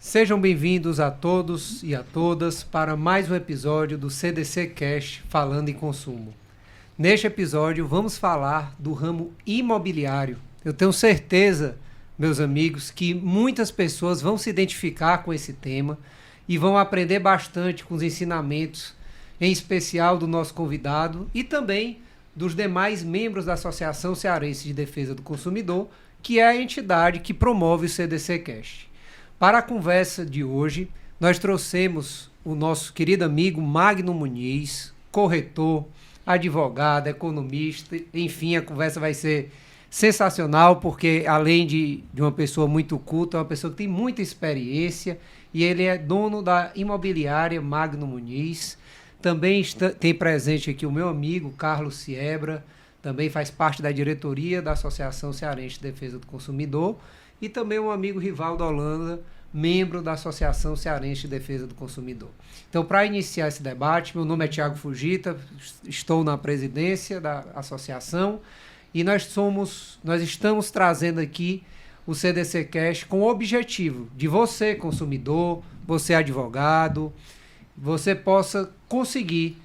Sejam bem-vindos a todos e a todas para mais um episódio do CDC Cash Falando em Consumo. Neste episódio vamos falar do ramo imobiliário. Eu tenho certeza, meus amigos, que muitas pessoas vão se identificar com esse tema e vão aprender bastante com os ensinamentos, em especial do nosso convidado e também dos demais membros da Associação Cearense de Defesa do Consumidor, que é a entidade que promove o CDC Cash. Para a conversa de hoje, nós trouxemos o nosso querido amigo Magno Muniz, corretor, advogado, economista, enfim, a conversa vai ser sensacional, porque além de uma pessoa muito culta, é uma pessoa que tem muita experiência, e ele é dono da imobiliária Magno Muniz. Também tem presente aqui o meu amigo Carlos Siebra, também faz parte da diretoria da Associação Cearense de Defesa do Consumidor, e também um amigo Rivaldo Holanda, membro da Associação Cearense de Defesa do Consumidor. Então, para iniciar esse debate, meu nome é Tiago Fugita, estou na presidência da associação e nós estamos trazendo aqui o CDC Cash com o objetivo de você, consumidor, você advogado, você possa conseguir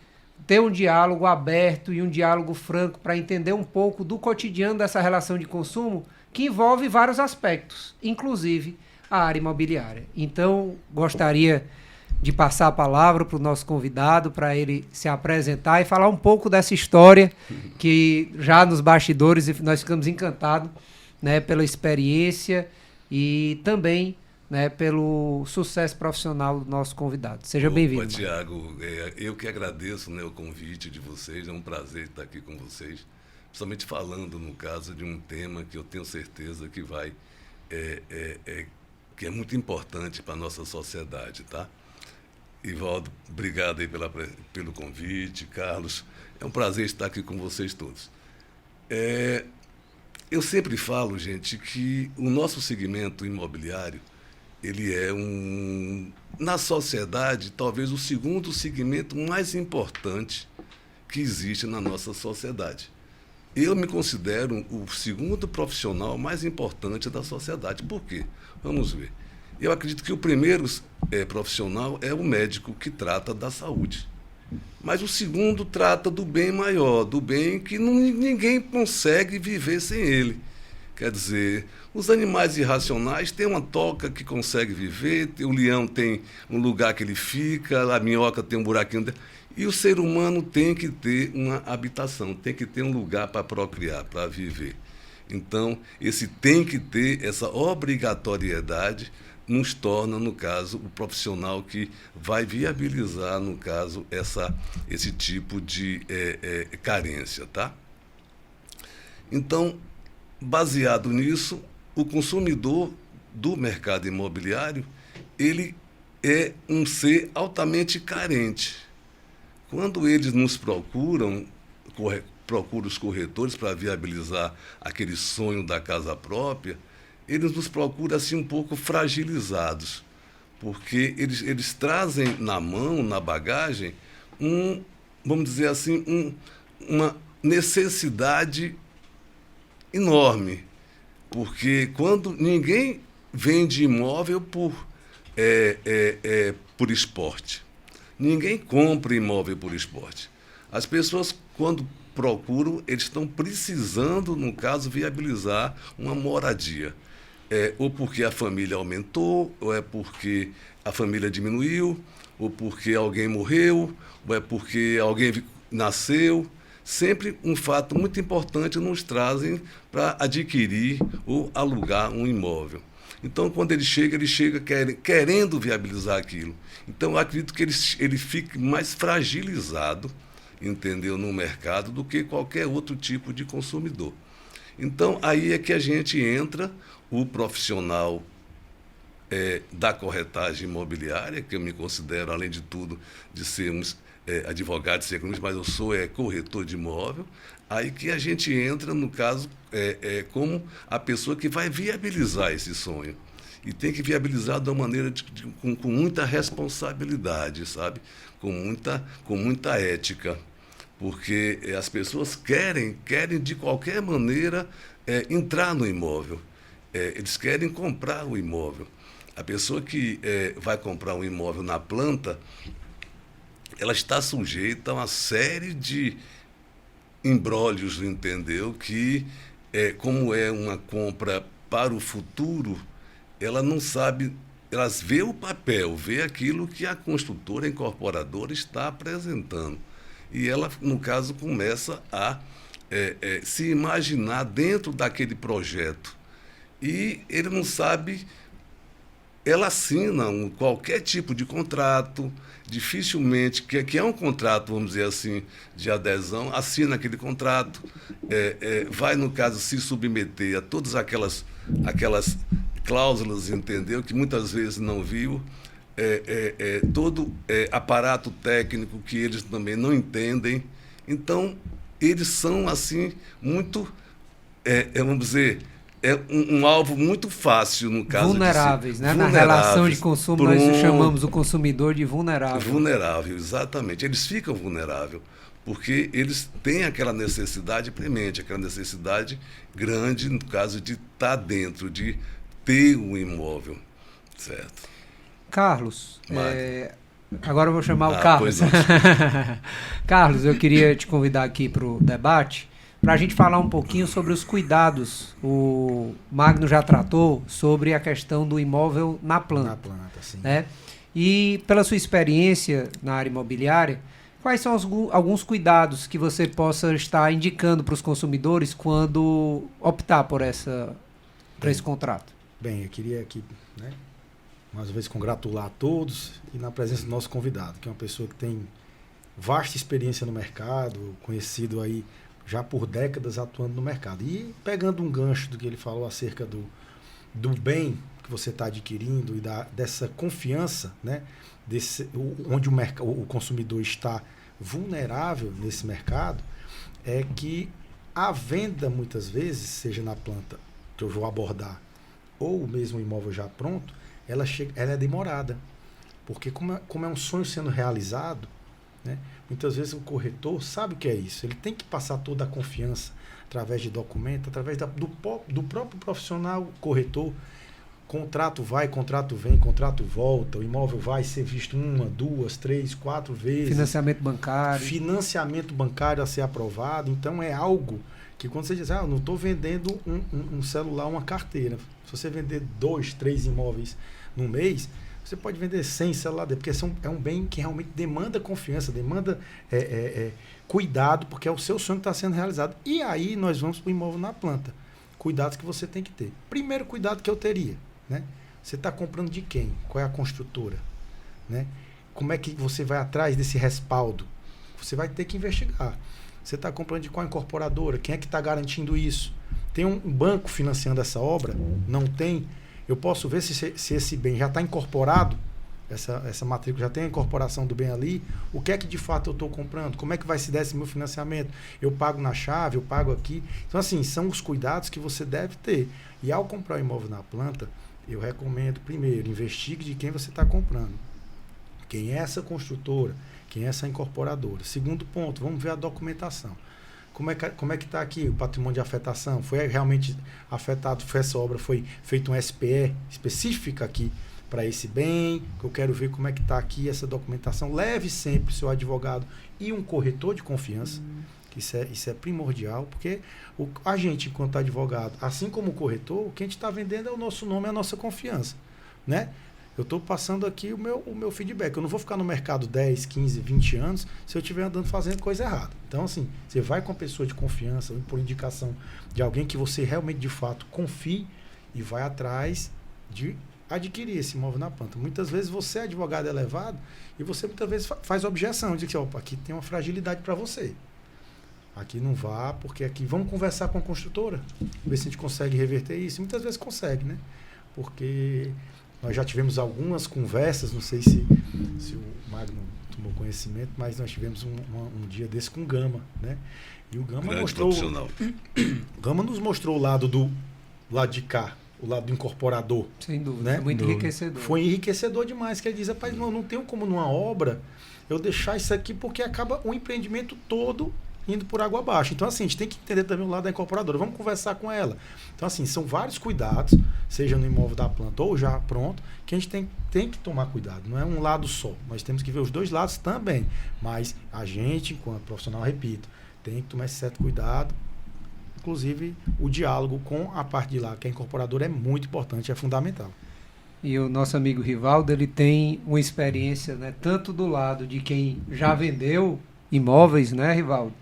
ter um diálogo aberto e um diálogo franco para entender um pouco do cotidiano dessa relação de consumo que envolve vários aspectos, inclusive a área imobiliária. Então, gostaria de passar a palavra para o nosso convidado, para ele se apresentar e falar um pouco dessa história que já nos bastidores nós ficamos encantados, né, pela experiência e também, né, pelo sucesso profissional do nosso convidado. Seja bem-vindo. Tiago, eu que agradeço, né, o convite de vocês, é um prazer estar aqui com vocês, principalmente falando, no caso, de um tema que eu tenho certeza que que é muito importante para a nossa sociedade, tá? Ivaldo, obrigado aí pelo convite, Carlos, é um prazer estar aqui com vocês todos. Eu sempre falo, gente, que o nosso segmento imobiliário, ele é na sociedade, talvez o segundo segmento mais importante que existe na nossa sociedade. Eu me considero o segundo profissional mais importante da sociedade. Por quê? Vamos ver. Eu acredito que o primeiro profissional é o médico que trata da saúde. Mas o segundo trata do bem maior, do bem que ninguém consegue viver sem ele. Quer dizer, os animais irracionais têm uma toca que consegue viver, o leão tem um lugar que ele fica, a minhoca tem um buraquinho dentro. E o ser humano tem que ter uma habitação, tem que ter um lugar para procriar, para viver. Então, esse tem que ter, essa obrigatoriedade, nos torna, no caso, o profissional que vai viabilizar, no caso, esse tipo de carência, tá? Então, baseado nisso, o consumidor do mercado imobiliário, ele é um ser altamente carente. Quando eles nos procuram os corretores para viabilizar aquele sonho da casa própria, eles nos procuram assim um pouco fragilizados, porque eles trazem na mão, na bagagem, vamos dizer assim, uma necessidade enorme, porque quando ninguém vende imóvel por esporte. Ninguém compra imóvel por esporte. As pessoas, quando procuram, eles estão precisando, no caso, viabilizar uma moradia. Ou porque a família aumentou, ou é porque a família diminuiu, ou porque alguém morreu, ou é porque alguém nasceu. Sempre um fato muito importante nos trazem para adquirir ou alugar um imóvel. Então, quando ele chega querendo viabilizar aquilo. Então, eu acredito que ele fique mais fragilizado, entendeu, no mercado do que qualquer outro tipo de consumidor. Então, aí é que a gente entra, o profissional da corretagem imobiliária, que eu me considero, além de tudo, de sermos advogados, mas eu sou corretor de imóvel, aí que a gente entra, no caso, como a pessoa que vai viabilizar esse sonho. E tem que viabilizar de uma maneira com muita responsabilidade, sabe? Com muita ética. Porque as pessoas querem de qualquer maneira entrar no imóvel. Eles querem comprar o imóvel. A pessoa que vai comprar um imóvel na planta, ela está sujeita a uma série de imbróglios, entendeu? Que, como é uma compra para o futuro, ela não sabe, ela vê o papel, vê aquilo que a construtora, a incorporadora está apresentando. E ela, no caso, começa a se imaginar dentro daquele projeto. E ele não sabe, ela assina qualquer tipo de contrato, dificilmente, que é um contrato, vamos dizer assim, de adesão, assina aquele contrato, vai, no caso, se submeter a todas aquelas cláusulas, entendeu, que muitas vezes não viu, todo aparato técnico que eles também não entendem. Então, eles são, assim, muito, vamos dizer, um alvo muito fácil, no caso vulneráveis, de né? Na relação de consumo, nós chamamos o consumidor de vulnerável. Vulnerável, exatamente. Eles ficam vulneráveis, porque eles têm aquela necessidade premente, aquela necessidade grande, no caso de estar dentro, de ter um imóvel, certo? Carlos, agora eu vou chamar o Carlos. Carlos, eu queria te convidar aqui para o debate, para a gente falar um pouquinho sobre os cuidados. O Magno já tratou sobre a questão do imóvel na planta. Na planta, sim. Né? E pela sua experiência na área imobiliária, quais são alguns cuidados que você possa estar indicando para os consumidores quando optar por esse contrato? Bem, eu queria aqui, né, mais uma vez congratular a todos e na presença do nosso convidado, que é uma pessoa que tem vasta experiência no mercado, conhecido aí já por décadas atuando no mercado. E pegando um gancho do que ele falou acerca do bem que você está adquirindo e dessa confiança, né, onde o consumidor está vulnerável nesse mercado, é que a venda, muitas vezes, seja na planta que eu vou abordar, ou mesmo o imóvel já pronto, ela é demorada. Porque como é um sonho sendo realizado, né, muitas vezes o corretor sabe o que é isso. Ele tem que passar toda a confiança através de documento, através do próprio profissional corretor. Contrato vai, contrato vem, contrato volta, o imóvel vai ser visto 1, 2, 3, 4 vezes. Financiamento bancário. Financiamento bancário a ser aprovado. Então é algo que quando você diz, eu não estou vendendo um celular, uma carteira. Se você vender 2, 3 imóveis no mês, você pode vender 100 celulares, porque é um bem que realmente demanda confiança, demanda cuidado, porque é o seu sonho que está sendo realizado. E aí nós vamos para o imóvel na planta. Cuidados que você tem que ter. Primeiro cuidado que eu teria, né? Você está comprando de quem? Qual é a construtora? Né? Como é que você vai atrás desse respaldo? Você vai ter que investigar. Você está comprando de qual incorporadora? Quem é que está garantindo isso? Tem um banco financiando essa obra? Não tem? Eu posso ver se esse bem já está incorporado, essa matrícula já tem a incorporação do bem ali, o que é que de fato eu estou comprando, como é que vai se dar esse meu financiamento, eu pago na chave, eu pago aqui. Então, assim, são os cuidados que você deve ter. E ao comprar um imóvel na planta, eu recomendo, primeiro, investigue de quem você está comprando. Quem é essa construtora, quem é essa incorporadora. Segundo ponto, vamos ver a documentação. Como é que está aqui o patrimônio de afetação? Foi realmente afetado? Essa obra foi feita um SPE específica aqui para esse bem? Que eu quero ver como é que está aqui essa documentação. Leve sempre seu advogado e um corretor de confiança, que isso é primordial, porque a gente, enquanto advogado, assim como o corretor, o que a gente está vendendo é o nosso nome, é a nossa confiança, né? Eu estou passando aqui o meu feedback. Eu não vou ficar no mercado 10, 15, 20 anos se eu estiver andando fazendo coisa errada. Então, assim, você vai com a pessoa de confiança, por indicação de alguém que você realmente, de fato, confie e vai atrás de adquirir esse imóvel na planta. Muitas vezes você é advogado elevado e você muitas vezes faz objeção. Diz que, opa, aqui tem uma fragilidade para você. Aqui não vá, porque aqui vamos conversar com a construtora, ver se a gente consegue reverter isso. E muitas vezes consegue, né? Porque nós já tivemos algumas conversas, não sei se o Magno tomou conhecimento, mas nós tivemos um dia desse com o Gama, né? E o Gama nos mostrou o lado de cá, o lado do incorporador. Sem dúvida, né? Foi muito enriquecedor. Foi enriquecedor demais, que ele diz, rapaz, não tenho como numa obra eu deixar isso aqui, porque acaba o empreendimento todo indo por água abaixo. Então, assim, a gente tem que entender também o lado da incorporadora. Vamos conversar com ela. Então, assim, são vários cuidados, seja no imóvel da planta ou já pronto, que a gente tem que tomar cuidado. Não é um lado só. Nós temos que ver os dois lados também. Mas a gente, enquanto profissional, repito, tem que tomar esse certo cuidado. Inclusive, o diálogo com a parte de lá, que é a incorporadora, é muito importante, é fundamental. E o nosso amigo Rivaldo, ele tem uma experiência, né, tanto do lado de quem já vendeu imóveis, né, Rivaldo,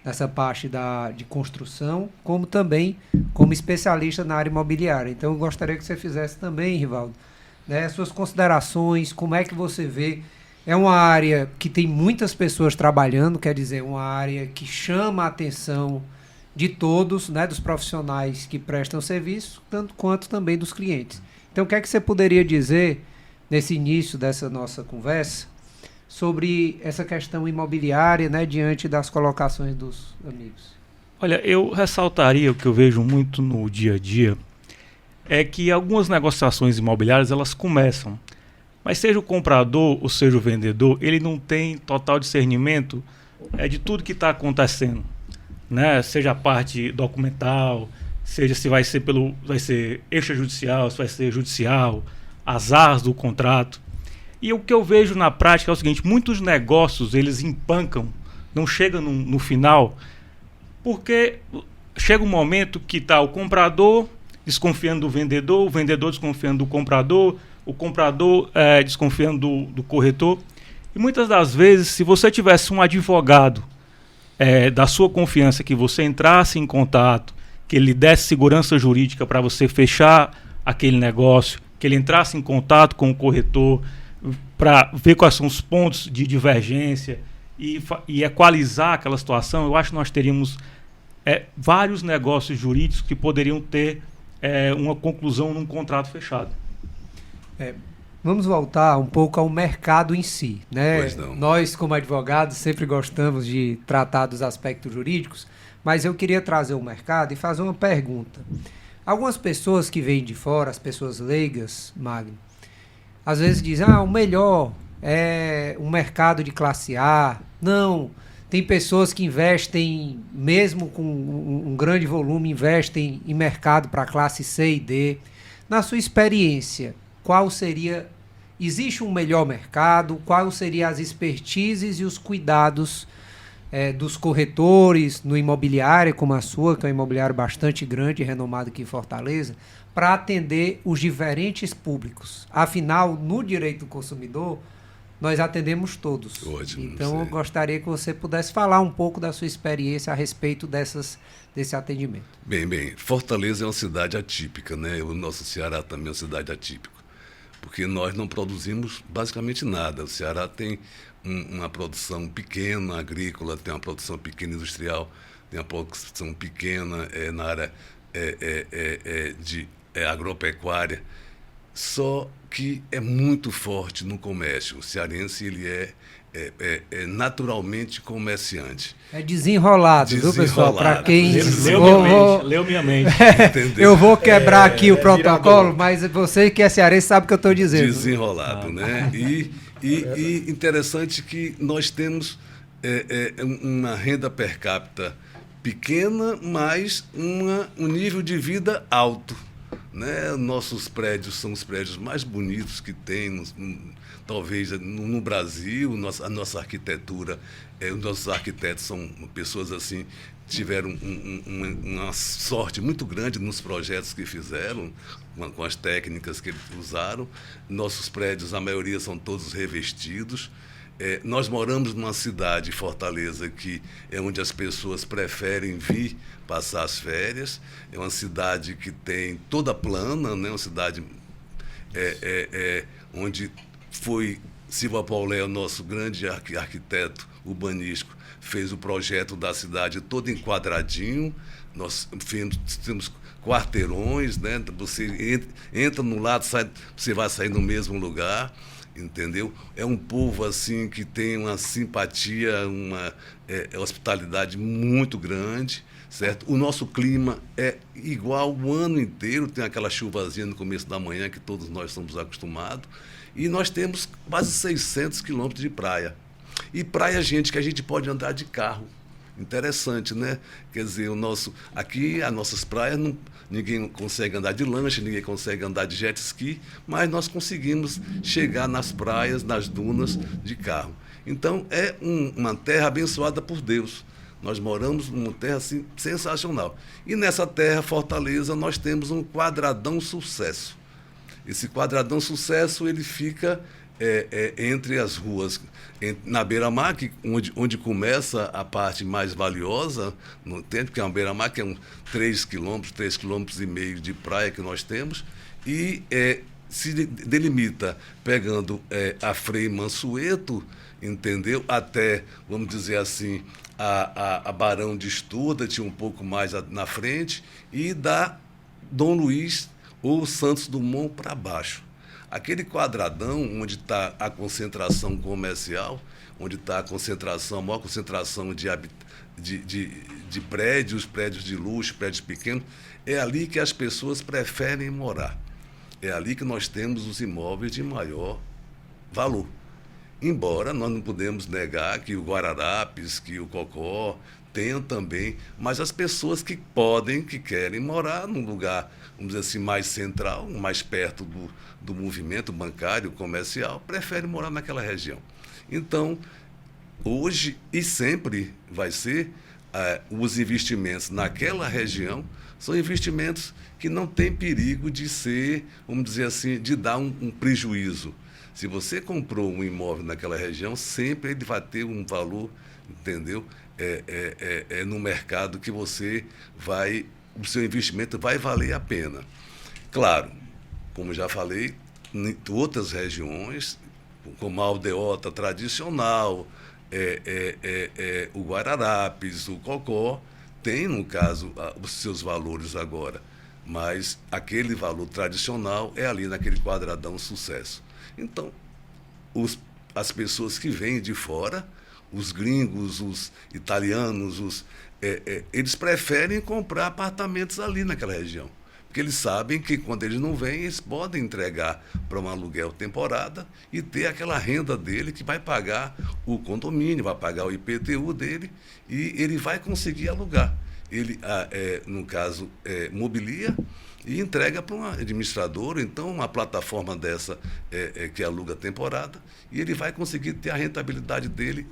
nessa parte de construção, como também como especialista na área imobiliária. Então, eu gostaria que você fizesse também, Rivaldo, né, suas considerações, como é que você vê. É uma área que tem muitas pessoas trabalhando, quer dizer, uma área que chama a atenção de todos, né, dos profissionais que prestam serviço, tanto quanto também dos clientes. Então, o que é que você poderia dizer, nesse início dessa nossa conversa, sobre essa questão imobiliária, né, diante das colocações dos amigos? Olha, eu ressaltaria o que eu vejo muito no dia a dia, é que algumas negociações imobiliárias, elas começam, mas seja o comprador ou seja o vendedor, ele não tem total discernimento de tudo que está acontecendo, né? Seja a parte documental, seja se vai ser extrajudicial, se vai ser judicial, as arras do contrato. E o que eu vejo na prática é o seguinte: muitos negócios eles empancam, não chegam no final, porque chega um momento que está o comprador desconfiando do vendedor, o vendedor desconfiando do comprador, o comprador desconfiando do corretor. E muitas das vezes, se você tivesse um advogado da sua confiança, que você entrasse em contato, que ele desse segurança jurídica para você fechar aquele negócio, que ele entrasse em contato com o corretor para ver quais são os pontos de divergência e equalizar aquela situação, eu acho que nós teríamos vários negócios jurídicos que poderiam ter uma conclusão num contrato fechado. Vamos voltar um pouco ao mercado em si, né? Pois não. Nós, como advogados, sempre gostamos de tratar dos aspectos jurídicos, mas eu queria trazer o mercado e fazer uma pergunta. Algumas pessoas que vêm de fora, as pessoas leigas, Magno, às vezes dizem, o melhor é um mercado de classe A. Não, tem pessoas que investem, mesmo com um grande volume, investem em mercado para classe C e D. Na sua experiência, qual seria... Existe um melhor mercado? Quais seriam as expertises e os cuidados dos corretores no imobiliário, como a sua, que é um imobiliário bastante grande e renomado aqui em Fortaleza, para atender os diferentes públicos? Afinal, no direito do consumidor, nós atendemos todos. Ótimo, então, eu gostaria que você pudesse falar um pouco da sua experiência a respeito desse atendimento. Bem, Fortaleza é uma cidade atípica, né? O nosso Ceará também é uma cidade atípica, porque nós não produzimos basicamente nada. O Ceará tem uma produção pequena agrícola, tem uma produção pequena industrial, tem uma produção pequena na área de agropecuária, só que é muito forte no comércio. O cearense ele é naturalmente comerciante. É desenrolado, viu, pessoal? Para quem... Leu minha mente. Eu vou quebrar aqui o protocolo, mas você que é cearense sabe o que eu estou dizendo. Desenrolado, né? E interessante que nós temos uma renda per capita pequena, mas um nível de vida alto, né? Nossos prédios são os prédios mais bonitos que tem, talvez no Brasil. A nossa arquitetura, os nossos arquitetos são pessoas assim, tiveram uma sorte muito grande nos projetos que fizeram, com as técnicas que eles usaram. Nossos prédios, a maioria, são todos revestidos. Nós moramos numa cidade, Fortaleza, que é onde as pessoas preferem vir passar as férias. É uma cidade que tem toda plana, né? Uma cidade onde foi Silva Paulé, o nosso grande arquiteto urbanístico, fez o projeto da cidade todo enquadradinho. Nós temos quarteirões, né? Você entra no lado, você vai sair no mesmo lugar. Entendeu? É um povo assim que tem uma simpatia, uma hospitalidade muito grande, certo? O nosso clima é igual o ano inteiro, tem aquela chuvazinha no começo da manhã que todos nós somos acostumados, e nós temos quase 600 quilômetros de praia. E praia, gente, que a gente pode andar de carro. interessante, né? Quer dizer, aqui as nossas praias, ninguém consegue andar de lancha, ninguém consegue andar de jet ski, mas nós conseguimos chegar nas praias, nas dunas de carro. Então, é uma terra abençoada por Deus. Nós moramos numa terra assim, sensacional. E nessa terra, Fortaleza, nós temos um quadradão sucesso. Esse quadradão sucesso, ele fica entre as ruas, na beira-mar, onde começa a parte mais valiosa, no tempo, que é uma beira-mar, que é 3 quilômetros e meio de praia que nós temos, e se delimita pegando a Frei Mansueto, entendeu? Até, vamos dizer assim, a Barão de Estuda, um pouco mais na frente, e da Dom Luiz ou Santos Dumont para baixo. Aquele quadradão onde está a concentração comercial, onde está a maior concentração de prédios de luxo, prédios pequenos, é ali que as pessoas preferem morar. É ali que nós temos os imóveis de maior valor. Embora nós não podemos negar que o Guararapes, que o Cocó tenham também, mas as pessoas que querem morar num lugar, vamos dizer assim, mais central, mais perto do movimento bancário, comercial, preferem morar naquela região. Então, hoje e sempre vai ser, os investimentos naquela região são investimentos que não têm perigo de ser, vamos dizer assim, de dar um prejuízo. Se você comprou um imóvel naquela região, sempre ele vai ter um valor, entendeu? No mercado que o seu investimento vai valer a pena. Claro, como já falei, em outras regiões, como a aldeota tradicional, o Guararapes, o Cocó, tem, no caso, os seus valores agora, mas aquele valor tradicional é ali naquele quadradão sucesso. Então, as pessoas que vêm de fora, os gringos, os italianos, eles preferem comprar apartamentos ali naquela região. Porque eles sabem que quando eles não vêm, eles podem entregar para um aluguel temporada e ter aquela renda dele que vai pagar o condomínio, vai pagar o IPTU dele e ele vai conseguir alugar. Ele, no caso, mobilia e entrega para um administrador, então uma plataforma dessa que aluga temporada, e ele vai conseguir ter a rentabilidade dele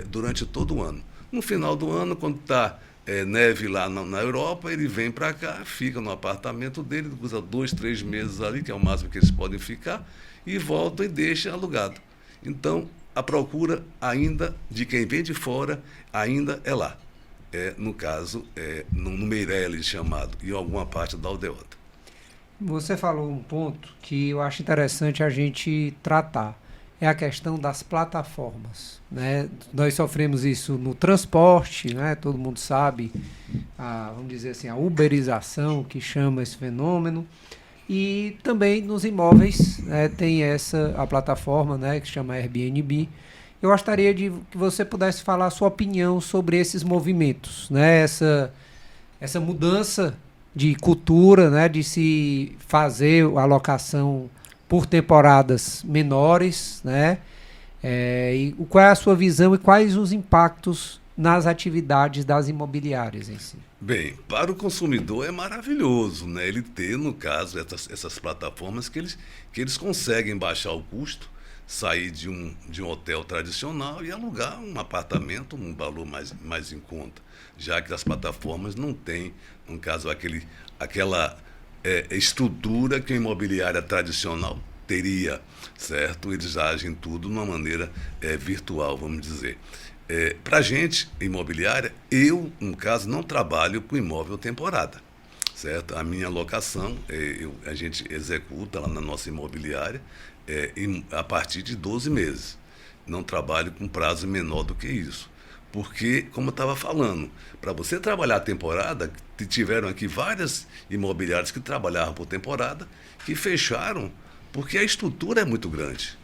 durante todo o ano. No final do ano, quando está neve lá na Europa, ele vem para cá, fica no apartamento dele, usa 2, 3 meses ali, que é o máximo que eles podem ficar, e volta e deixa alugado. Então, a procura ainda de quem vem de fora ainda é lá. No caso, no Meireles chamado, e alguma parte da aldeota. Você falou um ponto que eu acho interessante a gente tratar. É a questão das plataformas, né? Nós sofremos isso no transporte, né? Todo mundo sabe, vamos dizer assim, a uberização que chama esse fenômeno. E também nos imóveis, né, tem a plataforma, né, que se chama Airbnb. Eu gostaria de que você pudesse falar a sua opinião sobre esses movimentos, né? Essa mudança de cultura, né, de se fazer a locação por temporadas menores, né? E qual é a sua visão e quais os impactos nas atividades das imobiliárias em si? Bem, para o consumidor é maravilhoso, né? Ele ter, no caso, essas plataformas que eles conseguem baixar o custo, sair de um hotel tradicional e alugar um apartamento, um valor mais em conta, já que as plataformas não têm, no caso, aquela estrutura que a imobiliária tradicional teria, certo? Eles agem tudo de uma maneira virtual, vamos dizer. Para a gente, imobiliária, eu, no caso, não trabalho com imóvel temporada, certo? A minha locação, a gente executa lá na nossa imobiliária a partir de 12 meses. Não trabalho com prazo menor do que isso. Porque, como eu estava falando, para você trabalhar a temporada, tiveram aqui várias imobiliárias que trabalhavam por temporada, que fecharam, porque a estrutura é muito grande.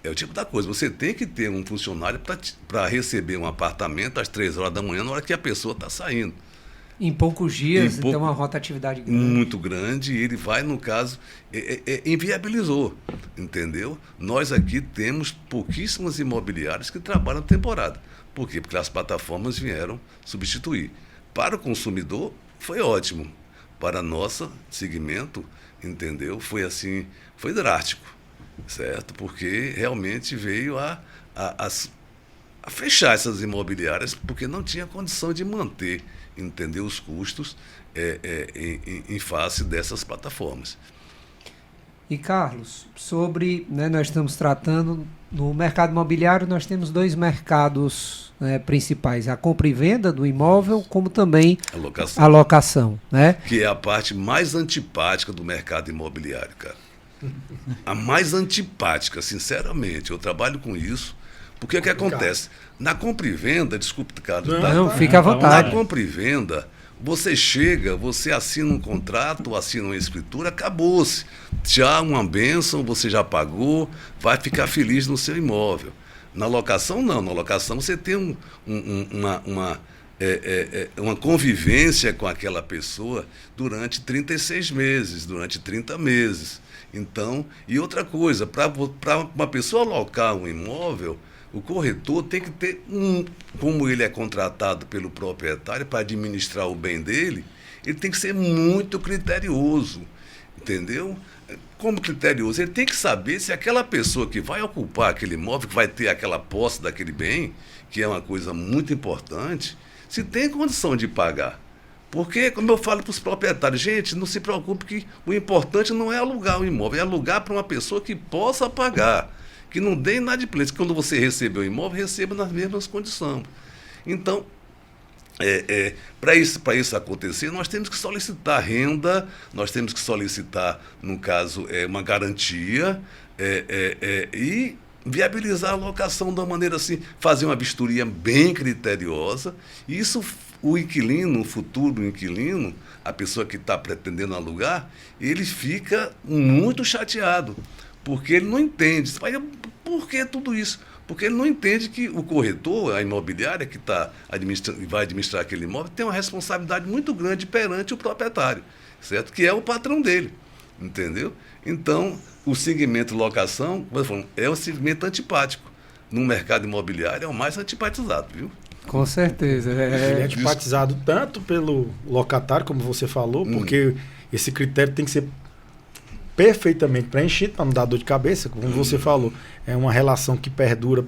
É o tipo da coisa, você tem que ter um funcionário para receber um apartamento às 3 horas da manhã, na hora que a pessoa está saindo. Em poucos dias, Em tem uma rotatividade grande. muito grande, e ele vai, no caso, inviabilizou, entendeu? Nós aqui temos pouquíssimas imobiliárias que trabalham temporada. Por quê? Porque as plataformas vieram substituir. Para o consumidor, foi ótimo. Para nosso segmento, entendeu? Foi assim, foi drástico, certo? Porque realmente veio a fechar essas imobiliárias, porque não tinha condição de manter, entendeu, os custos em face dessas plataformas. E Carlos, sobre, né, nós estamos tratando no mercado imobiliário, nós temos dois mercados, né, principais, a compra e venda do imóvel, como também a locação, né? Que é a parte mais antipática do mercado imobiliário, cara. A mais antipática, sinceramente. Eu trabalho com isso. Porque o que acontece? Na compra e venda, desculpe, Carlos. Não, fica à vontade. Na compra e venda, você chega, você assina um contrato, assina uma escritura, acabou-se. Já uma bênção, você já pagou, vai ficar feliz no seu imóvel. Na locação, não. Na locação, você tem uma convivência com aquela pessoa durante 36 meses, durante 30 meses. Então, e outra coisa, para uma pessoa alocar um imóvel, o corretor tem que ter como ele é contratado pelo proprietário para administrar o bem dele, ele tem que ser muito criterioso, entendeu? Como criterioso, ele tem que saber se aquela pessoa que vai ocupar aquele imóvel, que vai ter aquela posse daquele bem, que é uma coisa muito importante, se tem condição de pagar. Porque, como eu falo para os proprietários, gente, não se preocupe que o importante não é alugar o imóvel, é alugar para uma pessoa que possa pagar, que não dê inadimplência. Quando você receber o imóvel, receba nas mesmas condições. Então, para isso acontecer, nós temos que solicitar renda, nós temos que solicitar, no caso, uma garantia e viabilizar a locação de uma maneira assim, fazer uma vistoria bem criteriosa. E isso, o inquilino, o futuro inquilino, a pessoa que está pretendendo alugar, ele fica muito chateado, porque ele não entende. Por que tudo isso? Porque ele não entende que o corretor, a imobiliária que vai administrar aquele imóvel, tem uma responsabilidade muito grande perante o proprietário, certo? Que é o patrão dele, entendeu? Então, o segmento locação, é um segmento antipático. No mercado imobiliário é o mais antipatizado, viu? Com certeza. Ele é antipatizado tanto pelo locatário, como você falou, porque esse critério tem que ser perfeitamente preenchido para não dar dor de cabeça, como você falou. É uma relação que perdura,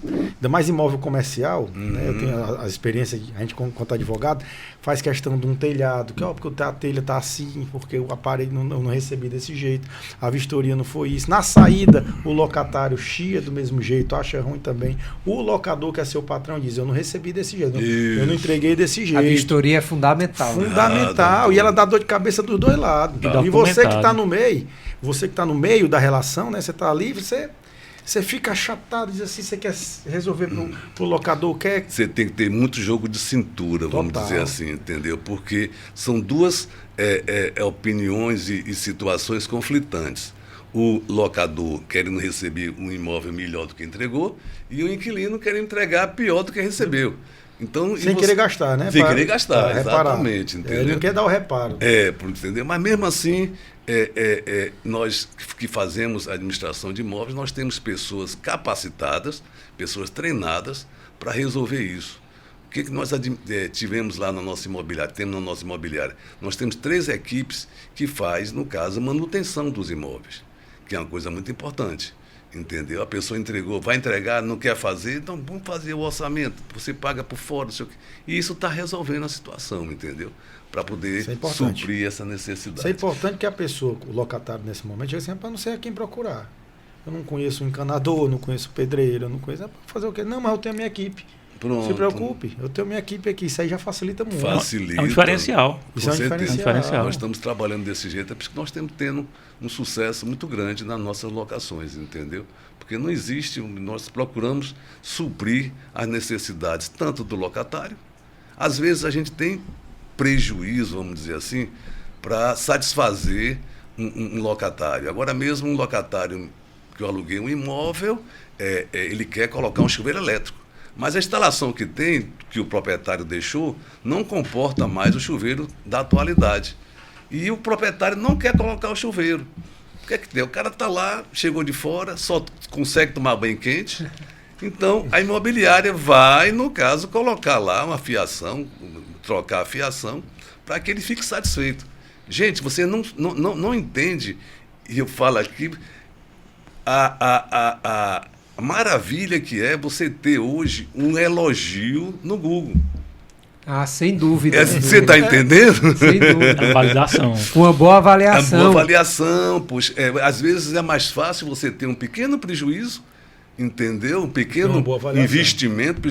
ainda mais imóvel comercial, né? Eu tenho a experiência, a gente, quanto advogado, faz questão de um telhado, que porque a telha está assim, porque o aparelho não recebi desse jeito, a vistoria não foi isso. Na saída, o locatário chia do mesmo jeito, acha ruim também. O locador, que é seu patrão, diz: eu não recebi desse jeito, eu não entreguei desse jeito. A vistoria é fundamental. Fundamental, e ela dá dor de cabeça dos dois lados. E você que está no meio, da relação, né? Você está ali, você fica achatado, diz assim, você quer resolver pro locador, quer... Você tem que ter muito jogo de cintura, vamos dizer assim, entendeu? Porque são duas opiniões e situações conflitantes. O locador querendo receber um imóvel melhor do que entregou e o inquilino querendo entregar pior do que recebeu. Então, sem querer gastar, né? Sem querer gastar, exatamente. Entendeu? Ele não quer dar o reparo. Entendeu? Mas mesmo assim, nós que fazemos a administração de imóveis, nós temos pessoas capacitadas, pessoas treinadas para resolver isso. O que nós tivemos lá na nossa imobiliária? Temos na nossa imobiliária. Nós temos 3 equipes que fazem, no caso, a manutenção dos imóveis, que é uma coisa muito importante. Entendeu? A pessoa entregou, vai entregar, não quer fazer, então vamos fazer o orçamento, você paga por fora, não sei o quê. E isso está resolvendo a situação, entendeu? Para poder suprir essa necessidade. Isso é importante que a pessoa, o locatário nesse momento, diga assim: para não sei a quem procurar. Eu não conheço um encanador, não conheço pedreiro, eu não conheço. Para fazer o quê? Não, mas eu tenho a minha equipe. Pronto. Não se preocupe, eu tenho minha equipe aqui, isso aí já facilita muito. Facilita. É um diferencial. Isso é um diferencial. Nós estamos trabalhando desse jeito, é porque nós estamos tendo um sucesso muito grande nas nossas locações, entendeu? Porque não existe, nós procuramos suprir as necessidades tanto do locatário, às vezes a gente tem prejuízo, vamos dizer assim, para satisfazer um locatário. Agora mesmo um locatário que eu aluguei um imóvel, ele quer colocar um chuveiro elétrico. Mas a instalação que tem, que o proprietário deixou, não comporta mais o chuveiro da atualidade. E o proprietário não quer colocar o chuveiro. O que é que tem? O cara está lá, chegou de fora, só consegue tomar banho quente. Então, a imobiliária vai, no caso, colocar lá uma fiação, trocar a fiação, para que ele fique satisfeito. Gente, você não entende, e eu falo aqui, a maravilha que é você ter hoje um elogio no Google. Ah, sem dúvida. Você está entendendo? Sem dúvida. A validação. Uma boa avaliação. Uma boa avaliação. Pois, às vezes é mais fácil você ter um pequeno prejuízo, entendeu? Um pequeno investimento,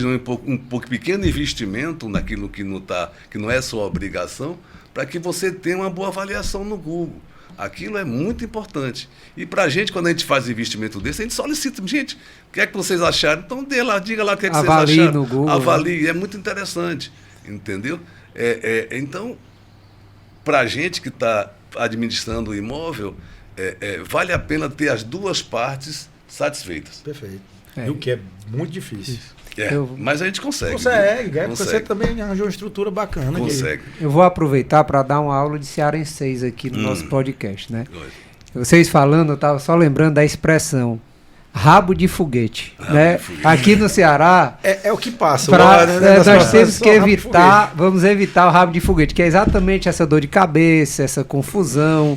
pequeno investimento naquilo que não é sua obrigação, para que você tenha uma boa avaliação no Google. Aquilo é muito importante. E para a gente, quando a gente faz investimento desse, a gente solicita, gente, o que é que vocês acharam? Então diga lá o que é que vocês acharam. No Google, avalie, é muito interessante, entendeu? Então, para a gente que está administrando o imóvel, vale a pena ter as duas partes satisfeitas. Perfeito. E o que é muito difícil. Mas a gente consegue. Consegue. Porque você também arranjou uma estrutura bacana. Consegue. Eu vou aproveitar para dar uma aula de cearenseis aqui no nosso podcast, né? Vocês falando, eu estava só lembrando da expressão rabo de foguete, né? De foguete. Aqui no Ceará... É o que passa. Nós temos que evitar, vamos evitar o rabo de foguete, que é exatamente essa dor de cabeça, essa confusão.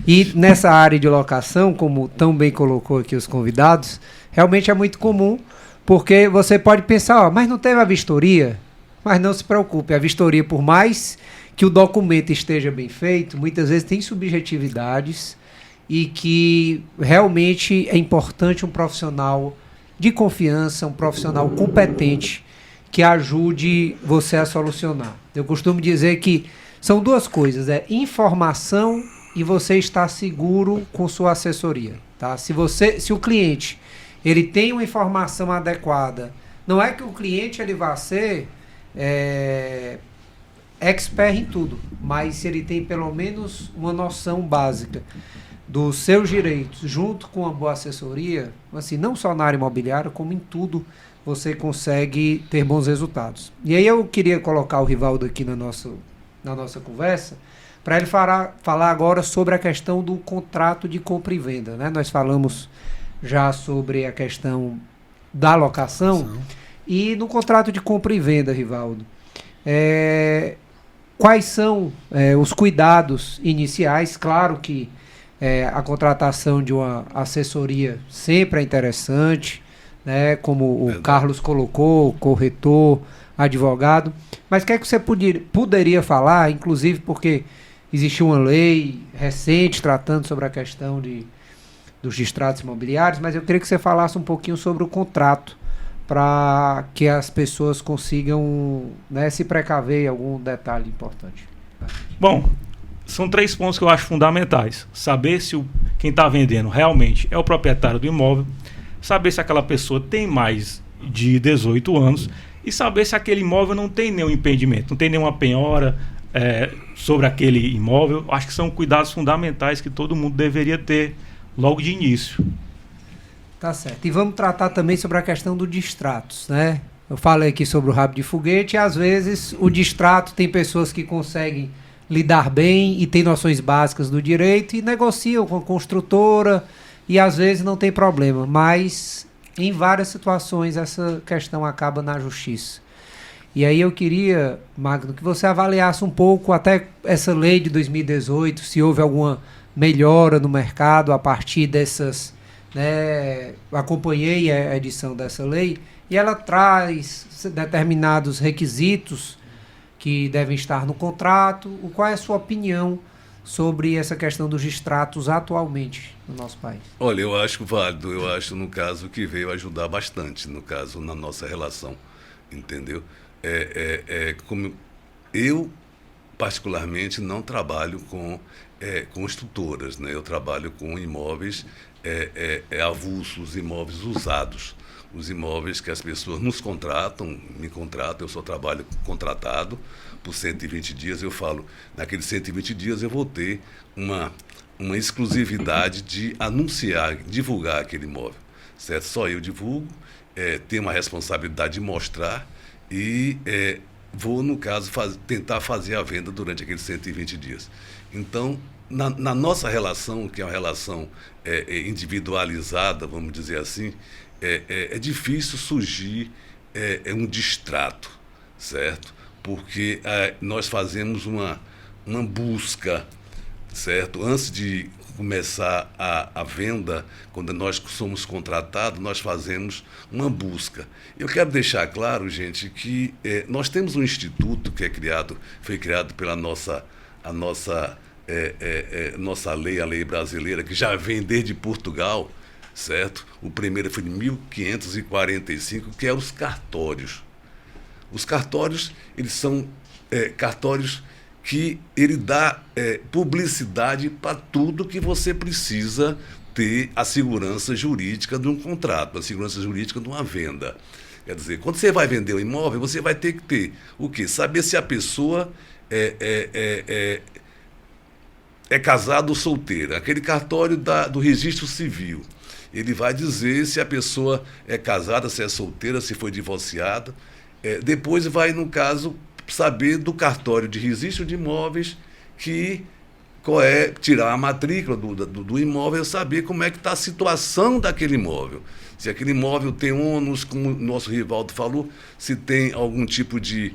E nessa área de locação, como tão bem colocou aqui os convidados, realmente é muito comum, porque você pode pensar, mas não teve a vistoria? Mas não se preocupe, a vistoria, por mais que o documento esteja bem feito, muitas vezes tem subjetividades e que realmente é importante um profissional de confiança, um profissional competente que ajude você a solucionar. Eu costumo dizer que são duas coisas, informação e você estar seguro com sua assessoria. Tá? Se o cliente ele tem uma informação adequada, não é que o cliente ele vai ser expert em tudo, mas se ele tem pelo menos uma noção básica dos seus direitos, junto com uma boa assessoria, assim, não só na área imobiliária, como em tudo, você consegue ter bons resultados. E aí eu queria colocar o Rivaldo aqui na nossa conversa, para ele falar agora sobre a questão do contrato de compra e venda, né? Nós falamos já sobre a questão da locação. E no contrato de compra e venda, Rivaldo, quais são os cuidados iniciais? Claro que a contratação de uma assessoria sempre é interessante, né? Como o Carlos colocou, corretor, advogado. Mas o que é que você poderia falar, inclusive porque existe uma lei recente tratando sobre a questão dos distratos imobiliários, mas eu queria que você falasse um pouquinho sobre o contrato, para que as pessoas consigam, né, se precaver em algum detalhe importante. Bom, são 3 pontos que eu acho fundamentais. Saber se quem está vendendo realmente é o proprietário do imóvel, saber se aquela pessoa tem mais de 18 anos e saber se aquele imóvel não tem nenhum impedimento, não tem nenhuma penhora sobre aquele imóvel. Acho que são cuidados fundamentais que todo mundo deveria ter logo de início. Tá certo. E vamos tratar também sobre a questão do distratos, né? Eu falei aqui sobre o rabo de foguete e às vezes o distrato tem pessoas que conseguem lidar bem e tem noções básicas do direito e negociam com a construtora e às vezes não tem problema, mas em várias situações essa questão acaba na justiça. E aí eu queria, Magno, que você avaliasse um pouco até essa lei de 2018, se houve alguma melhora no mercado a partir dessas, né? Acompanhei a edição dessa lei e ela traz determinados requisitos que devem estar no contrato. Qual é a sua opinião sobre essa questão dos distratos atualmente no nosso país? Olha, eu acho válido, eu acho no caso que veio ajudar bastante, no caso, na nossa relação, entendeu? Como eu, particularmente, não trabalho com construtoras, né? Eu trabalho com imóveis avulsos, imóveis usados, os imóveis que as pessoas me contratam, eu só trabalho contratado por 120 dias, eu falo, naqueles 120 dias eu vou ter uma exclusividade de divulgar aquele imóvel, certo? Só eu divulgo tenho uma responsabilidade de mostrar e vou, no caso, tentar fazer a venda durante aqueles 120 dias. Então, na nossa relação, que é uma relação individualizada, vamos dizer assim, é difícil surgir um distrato, certo? Porque nós fazemos uma busca, certo? Antes de começar a venda, quando nós somos contratados, nós fazemos uma busca. Eu quero deixar claro, gente, que nós temos um instituto que foi criado pela nossa lei, a lei brasileira, que já vem desde Portugal, certo? O primeiro foi de 1545, que é os cartórios. Os cartórios, eles são cartórios que ele dá publicidade para tudo que você precisa ter a segurança jurídica de um contrato, a segurança jurídica de uma venda. Quer dizer, quando você vai vender um imóvel, você vai ter que ter o quê? Saber se a pessoa é casada ou solteira. Aquele cartório do registro civil. Ele vai dizer se a pessoa é casada, se é solteira, se foi divorciada. Depois vai, no caso, saber do cartório de registro de imóveis tirar a matrícula do imóvel, saber como é que está a situação daquele imóvel. Se aquele imóvel tem ônus, como o nosso Rivaldo falou, se tem algum tipo de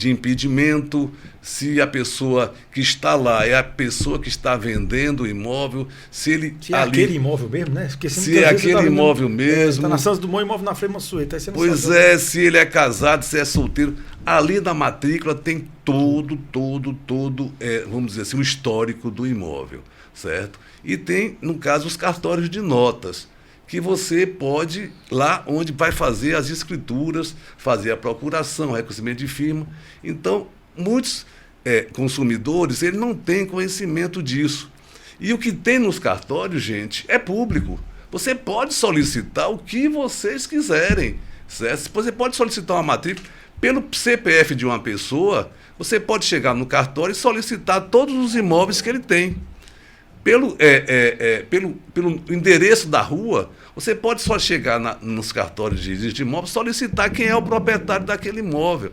impedimento, se a pessoa que está lá é a pessoa que está vendendo o imóvel, se é aquele imóvel mesmo, né? Se é aquele imóvel mesmo. Está na Santos Dumont, imóvel na Frei Mansueto. Pois é, se ele é casado, se é solteiro. Ali na matrícula tem todo, vamos dizer assim, o histórico do imóvel, certo? E tem, no caso, os cartórios de notas, que você pode, lá onde vai fazer as escrituras, fazer a procuração, reconhecimento de firma. Então, muitos consumidores, eles não têm conhecimento disso. E o que tem nos cartórios, gente, é público. Você pode solicitar o que vocês quiserem, certo? Você pode solicitar uma matrícula pelo CPF de uma pessoa, você pode chegar no cartório e solicitar todos os imóveis que ele tem. Pelo endereço da rua, você pode só chegar nos cartórios de registro de imóvel e solicitar quem é o proprietário daquele imóvel.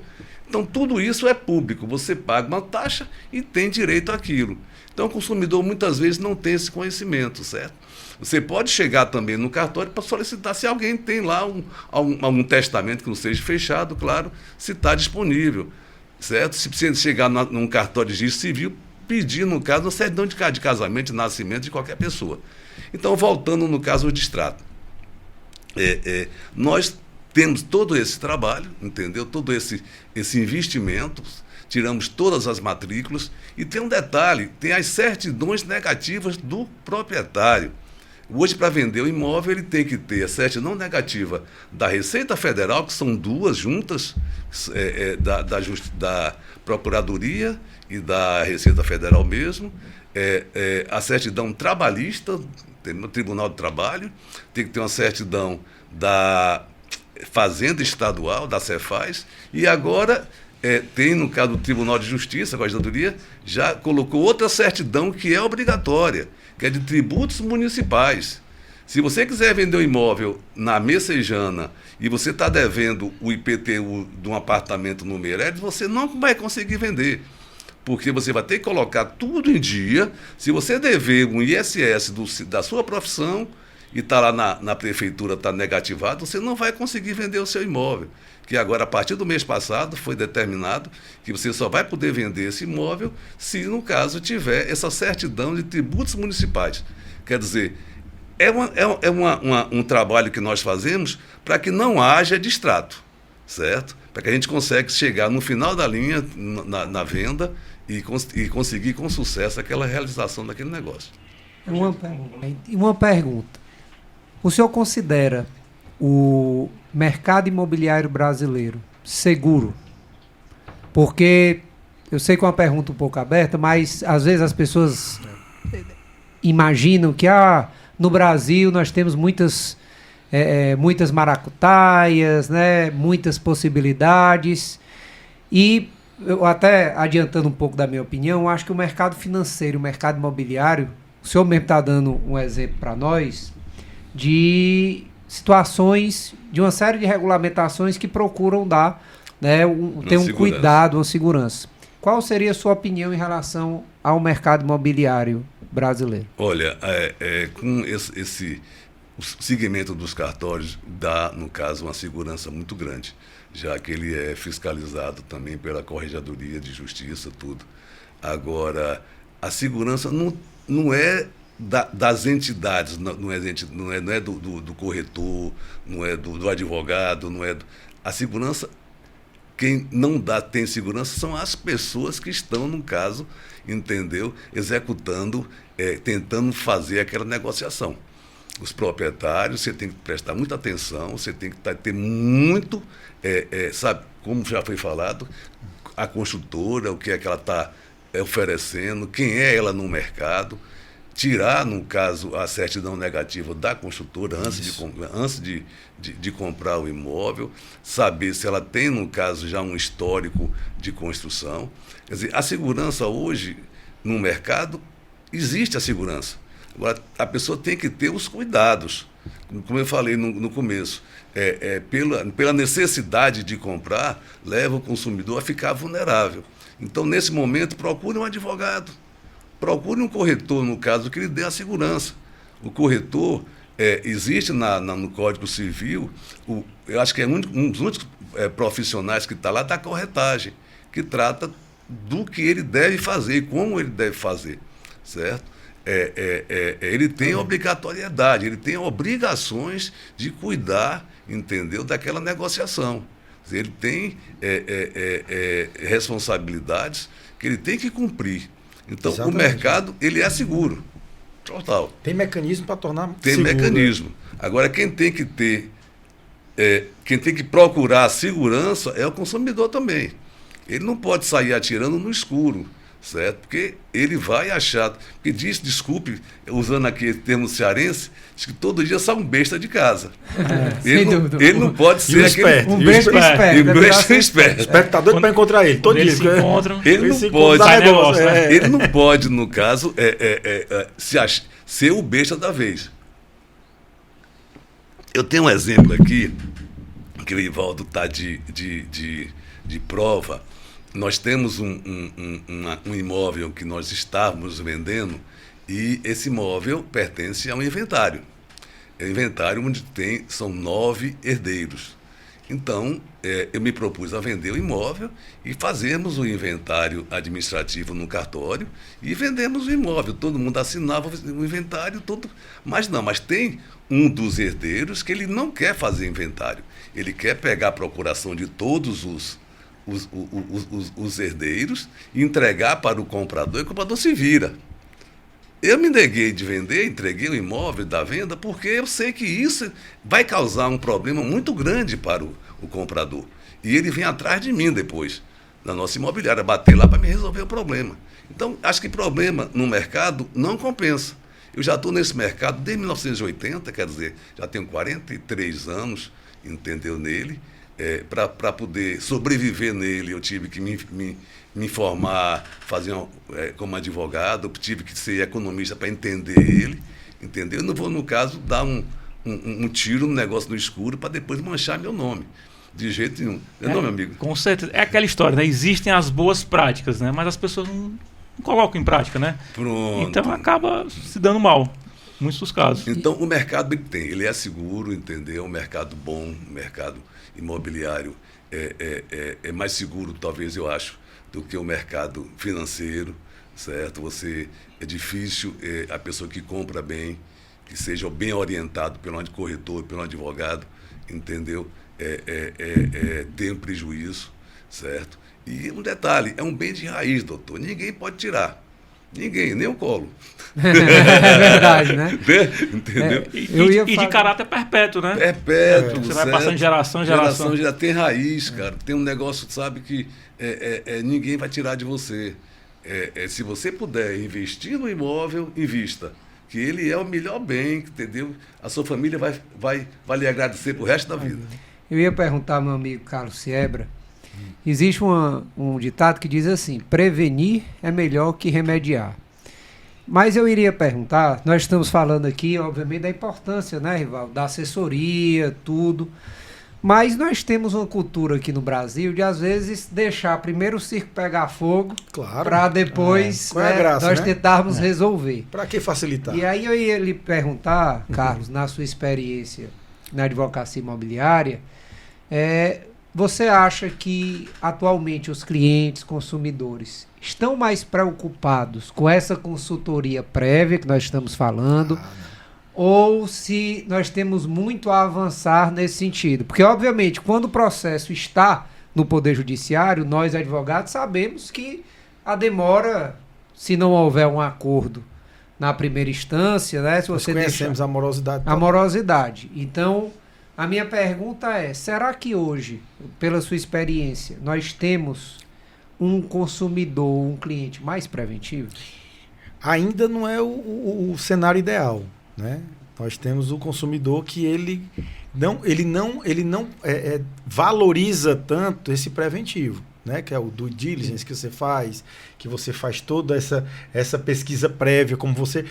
Então, tudo isso é público. Você paga uma taxa e tem direito àquilo. Então, o consumidor muitas vezes não tem esse conhecimento, certo? Você pode chegar também no cartório para solicitar se alguém tem lá algum testamento que não seja fechado, claro, se está disponível, certo? Se você chegar num cartório de registro civil, pedir, no caso, uma certidão de casamento, de nascimento de qualquer pessoa. Então, voltando no caso do distrato. Nós temos todo esse trabalho, entendeu? Todo esse investimento, tiramos todas as matrículas e tem um detalhe, tem as certidões negativas do proprietário. Hoje, para vender o imóvel, ele tem que ter a certidão negativa da Receita Federal, que são duas juntas, da Procuradoria e da Receita Federal mesmo, a certidão trabalhista, no Tribunal do Trabalho, tem que ter uma certidão da Fazenda Estadual, da Cefaz, e agora tem, no caso do Tribunal de Justiça, a Corregedoria, já colocou outra certidão que é obrigatória, que é de tributos municipais. Se você quiser vender um imóvel na Messejana e você está devendo o IPTU de um apartamento no Meireles, você não vai conseguir vender, porque você vai ter que colocar tudo em dia. Se você dever um ISS da sua profissão e está lá na prefeitura, está negativado, você não vai conseguir vender o seu imóvel. Que agora, a partir do mês passado, foi determinado que você só vai poder vender esse imóvel se, no caso, tiver essa certidão de tributos municipais. Quer dizer, um trabalho que nós fazemos para que não haja distrato, certo? Para que a gente consiga chegar no final da linha, na venda, e conseguir com sucesso aquela realização daquele negócio. Uma pergunta. O senhor considera o mercado imobiliário brasileiro seguro? Porque eu sei que é uma pergunta um pouco aberta, mas às vezes as pessoas imaginam que no Brasil nós temos muitas maracutaias, né, muitas possibilidades, e eu, até adiantando um pouco da minha opinião, acho que o mercado financeiro, o mercado imobiliário, o senhor mesmo está dando um exemplo para nós de situações de uma série de regulamentações que procuram dar, né, ter um cuidado, uma segurança. Qual seria a sua opinião em relação ao mercado imobiliário brasileiro? Olha, com o segmento dos cartórios dá, no caso, uma segurança muito grande, já que ele é fiscalizado também pela Corregedoria de Justiça, tudo. Agora, a segurança não é das entidades, não é do corretor, não é do advogado, não é a segurança. Quem não tem segurança são as pessoas que estão, no caso, entendeu, executando, tentando fazer aquela negociação. Os proprietários, você tem que prestar muita atenção, você tem que ter muito, sabe, como já foi falado, a construtora, o que é que ela está oferecendo, quem é ela no mercado, tirar, no caso, a certidão negativa da construtora antes de comprar o imóvel, saber se ela tem, no caso, já um histórico de construção. Quer dizer, a segurança hoje, no mercado, existe a segurança. Agora, a pessoa tem que ter os cuidados, como eu falei no começo, pela necessidade de comprar, leva o consumidor a ficar vulnerável. Então, nesse momento, procure um advogado, procure um corretor, no caso, que lhe dê a segurança. O corretor, existe no Código Civil, eu acho que é um dos únicos profissionais que está lá da corretagem, que trata do que ele deve fazer e como ele deve fazer, certo? Ele tem obrigatoriedade, ele tem obrigações de cuidar, entendeu, daquela negociação. Ele tem responsabilidades que ele tem que cumprir. Então, exatamente. O mercado, ele é seguro, total. Tem mecanismo para tornar tem seguro. Tem mecanismo. Agora, quem tem que procurar a segurança é o consumidor também. Ele não pode sair atirando no escuro, certo? Porque ele vai achar, porque desculpe, usando aqui o termo cearense, diz que todo dia sai um besta de casa. Ele não pode ser aquele... Um besta esperto. Um besta esperto. Espero que tá doido para encontrar ele. Todo dia. Ele não pode, no caso, ser o besta da vez. Eu tenho um exemplo aqui, que o Ivaldo está de prova. Nós temos um imóvel que nós estávamos vendendo e esse imóvel pertence a um inventário. É um inventário onde são 9 herdeiros. Então, eu me propus a vender o imóvel e fazermos o inventário administrativo no cartório e vendemos o imóvel. Todo mundo assinava o inventário, mas tem um dos herdeiros que ele não quer fazer inventário. Ele quer pegar a procuração de todos os herdeiros e entregar para o comprador, e o comprador se vira. Eu me neguei de vender, entreguei o imóvel da venda, porque eu sei que isso vai causar um problema muito grande para o comprador. E ele vem atrás de mim depois, na nossa imobiliária, bater lá para me resolver o problema. Então, acho que problema no mercado não compensa. Eu já estou nesse mercado desde 1980, quer dizer, já tenho 43 anos, entendeu, nele. Para poder sobreviver nele, eu tive que me formar, fazer como advogado, eu tive que ser economista para entender ele, entendeu? Eu não vou, no caso, dar um tiro no negócio no escuro para depois manchar meu nome. De jeito nenhum. Não, meu amigo? Com certeza. É aquela história, né? Existem as boas práticas, né? Mas as pessoas não colocam em prática, né? Pronto. Então acaba se dando mal. Muitos dos casos. Então, o mercado ele é seguro, entendeu? Um mercado bom, um mercado imobiliário é mais seguro, talvez, eu acho, do que o mercado financeiro, certo? É difícil a pessoa que compra bem, que seja bem orientado pelo corretor, pelo advogado, entendeu? Ter um prejuízo, certo? E um detalhe, é um bem de raiz, doutor, ninguém pode tirar. Ninguém, nem o colo. É verdade, né? Entendeu? E de caráter perpétuo, né? Perpétuo. Você vai passando de geração em geração. Já tem raiz, cara. Tem um negócio, sabe, que ninguém vai tirar de você. Se você puder investir no imóvel, invista. Que ele é o melhor bem, entendeu? A sua família vai lhe agradecer pro resto da vida. Eu ia perguntar ao meu amigo Carlos Siebra. Existe um ditado que diz assim: prevenir é melhor que remediar. Mas eu iria perguntar, nós estamos falando aqui, obviamente, da importância, né, Rivaldo, da assessoria, tudo. Mas nós temos uma cultura aqui no Brasil de, às vezes, deixar primeiro o circo pegar fogo, Claro. para depois Qual é a graça, nós né? tentarmos resolver. Para que facilitar? E aí eu ia lhe perguntar, Carlos, na sua experiência na advocacia imobiliária, você acha que atualmente os clientes, consumidores, estão mais preocupados com essa consultoria prévia que nós estamos falando, ou se nós temos muito a avançar nesse sentido? Porque, obviamente, quando o processo está no Poder Judiciário, nós, advogados, sabemos que a demora, se não houver um acordo na primeira instância, né? Se Nós você conhecemos a morosidade. a morosidade. Então, a minha pergunta é, será que hoje, pela sua experiência, nós temos um consumidor, um cliente mais preventivo? Ainda não é o cenário ideal, né? Nós temos o consumidor que ele não valoriza tanto esse preventivo, né? Que é o due diligence que você faz toda essa pesquisa prévia, como você...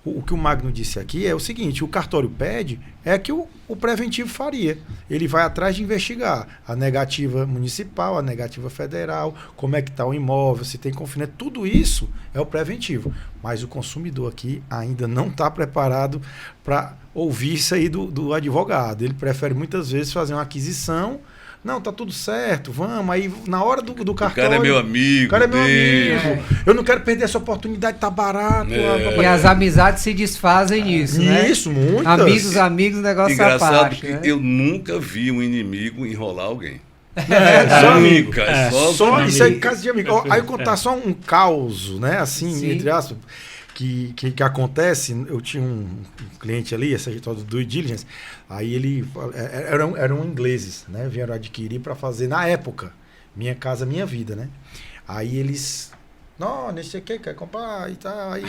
O que o Magno disse aqui é o seguinte: o cartório pede que o preventivo faria. Ele vai atrás de investigar a negativa municipal, a negativa federal, como é que está o imóvel, se tem confinamento, tudo isso é o preventivo. Mas o consumidor aqui ainda não está preparado para ouvir isso aí do advogado. Ele prefere muitas vezes fazer uma aquisição. Não, tá tudo certo, vamos. Aí na hora do cartório... O cara é meu amigo. O cara é meu dele. amigo. Eu não quero perder essa oportunidade, tá barato. E as amizades se desfazem nisso, né? Isso, muitas. Amigos, negócio à Engraçado parte. que Né? eu nunca vi um inimigo enrolar alguém. Só amigo. Nunca, Só isso aí, amigo. caso de amigo. Ó, aí eu contar só um caos, né? Assim, Sim. entre aspas, que acontece. Eu tinha um cliente ali, essa história do due diligence. Aí ele eram ingleses, né? Vieram adquirir para fazer na época Minha Casa Minha Vida, né? Aí eles, não, nesse aqui quer comprar e tá aí,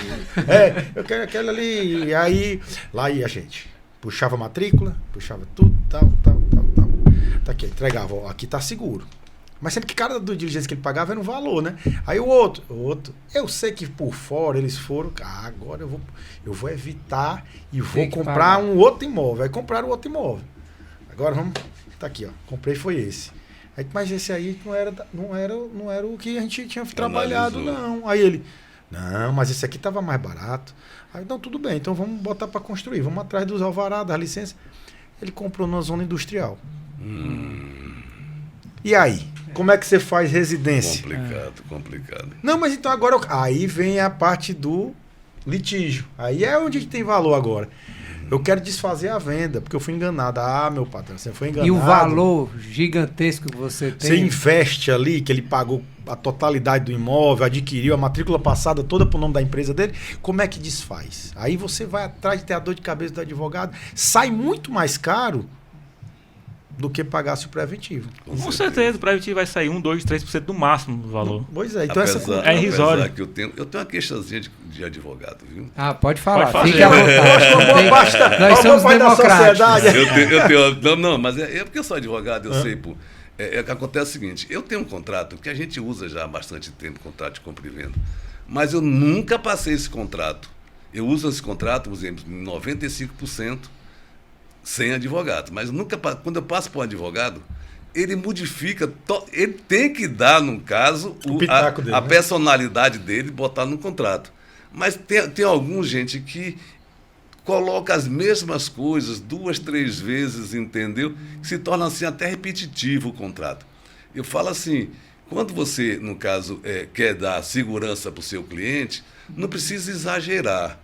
eu quero aquele ali. E aí lá ia a gente, puxava a matrícula, puxava tudo, tal. Tá aqui, entregava, ó, aqui tá seguro. Mas sempre que cada do diligência que ele pagava era um valor, né? Aí o outro, eu sei que por fora eles foram, agora eu vou evitar e vou comprar pagar. um outro imóvel. Aí compraram outro imóvel. Agora vamos, tá aqui, ó, comprei foi esse. Aí, mas esse aí não era o que a gente tinha trabalhado, não. Aí ele, não, mas esse aqui tava mais barato. Aí, não, tudo bem, então vamos botar para construir, vamos atrás dos alvará, das licenças. Ele comprou numa zona industrial. E aí? Como é que você faz residência? Complicado. Não, mas então agora... Aí vem a parte do litígio. Aí é onde tem valor agora. Eu quero desfazer a venda, porque eu fui enganado. Meu patrão, você foi enganado. E o valor gigantesco que você tem... Você investe ali, que ele pagou a totalidade do imóvel, adquiriu a matrícula passada toda pro nome da empresa dele. Como é que desfaz? Aí você vai atrás de ter a dor de cabeça do advogado. Sai muito mais caro do que pagasse o preventivo. Com certeza, o preventivo vai sair 1, 2, 3% do máximo do valor. Pois é, então é irrisório. Que eu tenho uma queixazinha de advogado, viu? Pode falar, Pode fazer. fique à vontade. Nós somos democráticos. Não, mas é porque eu sou advogado, eu sei, pô. Que acontece o seguinte, eu tenho um contrato, que a gente usa já há bastante tempo, contrato de compra e venda, mas eu nunca passei esse contrato. Eu uso esse contrato, por exemplo, em 95%, sem advogado, mas nunca, quando eu passo para um advogado, ele modifica, ele tem que dar, no caso, dele, a né? personalidade dele, botar no contrato. Mas tem alguma gente que coloca as mesmas coisas 2, 3 vezes, entendeu? Que se torna assim até repetitivo o contrato. Eu falo assim, quando você, no caso, quer dar segurança para o seu cliente, não precisa exagerar.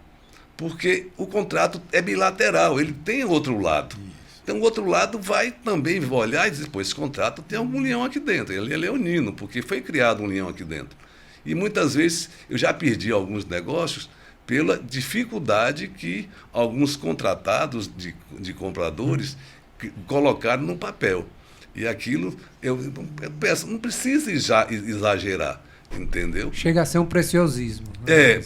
Porque o contrato é bilateral, ele tem outro lado. Então, o outro lado vai também olhar e dizer, pô, esse contrato tem algum leão aqui dentro, ele é leonino, porque foi criado um leão aqui dentro. E muitas vezes eu já perdi alguns negócios pela dificuldade que alguns contratados de compradores colocaram no papel. E aquilo, eu peço, não precisa exagerar. entendeu? Chega a ser um preciosismo.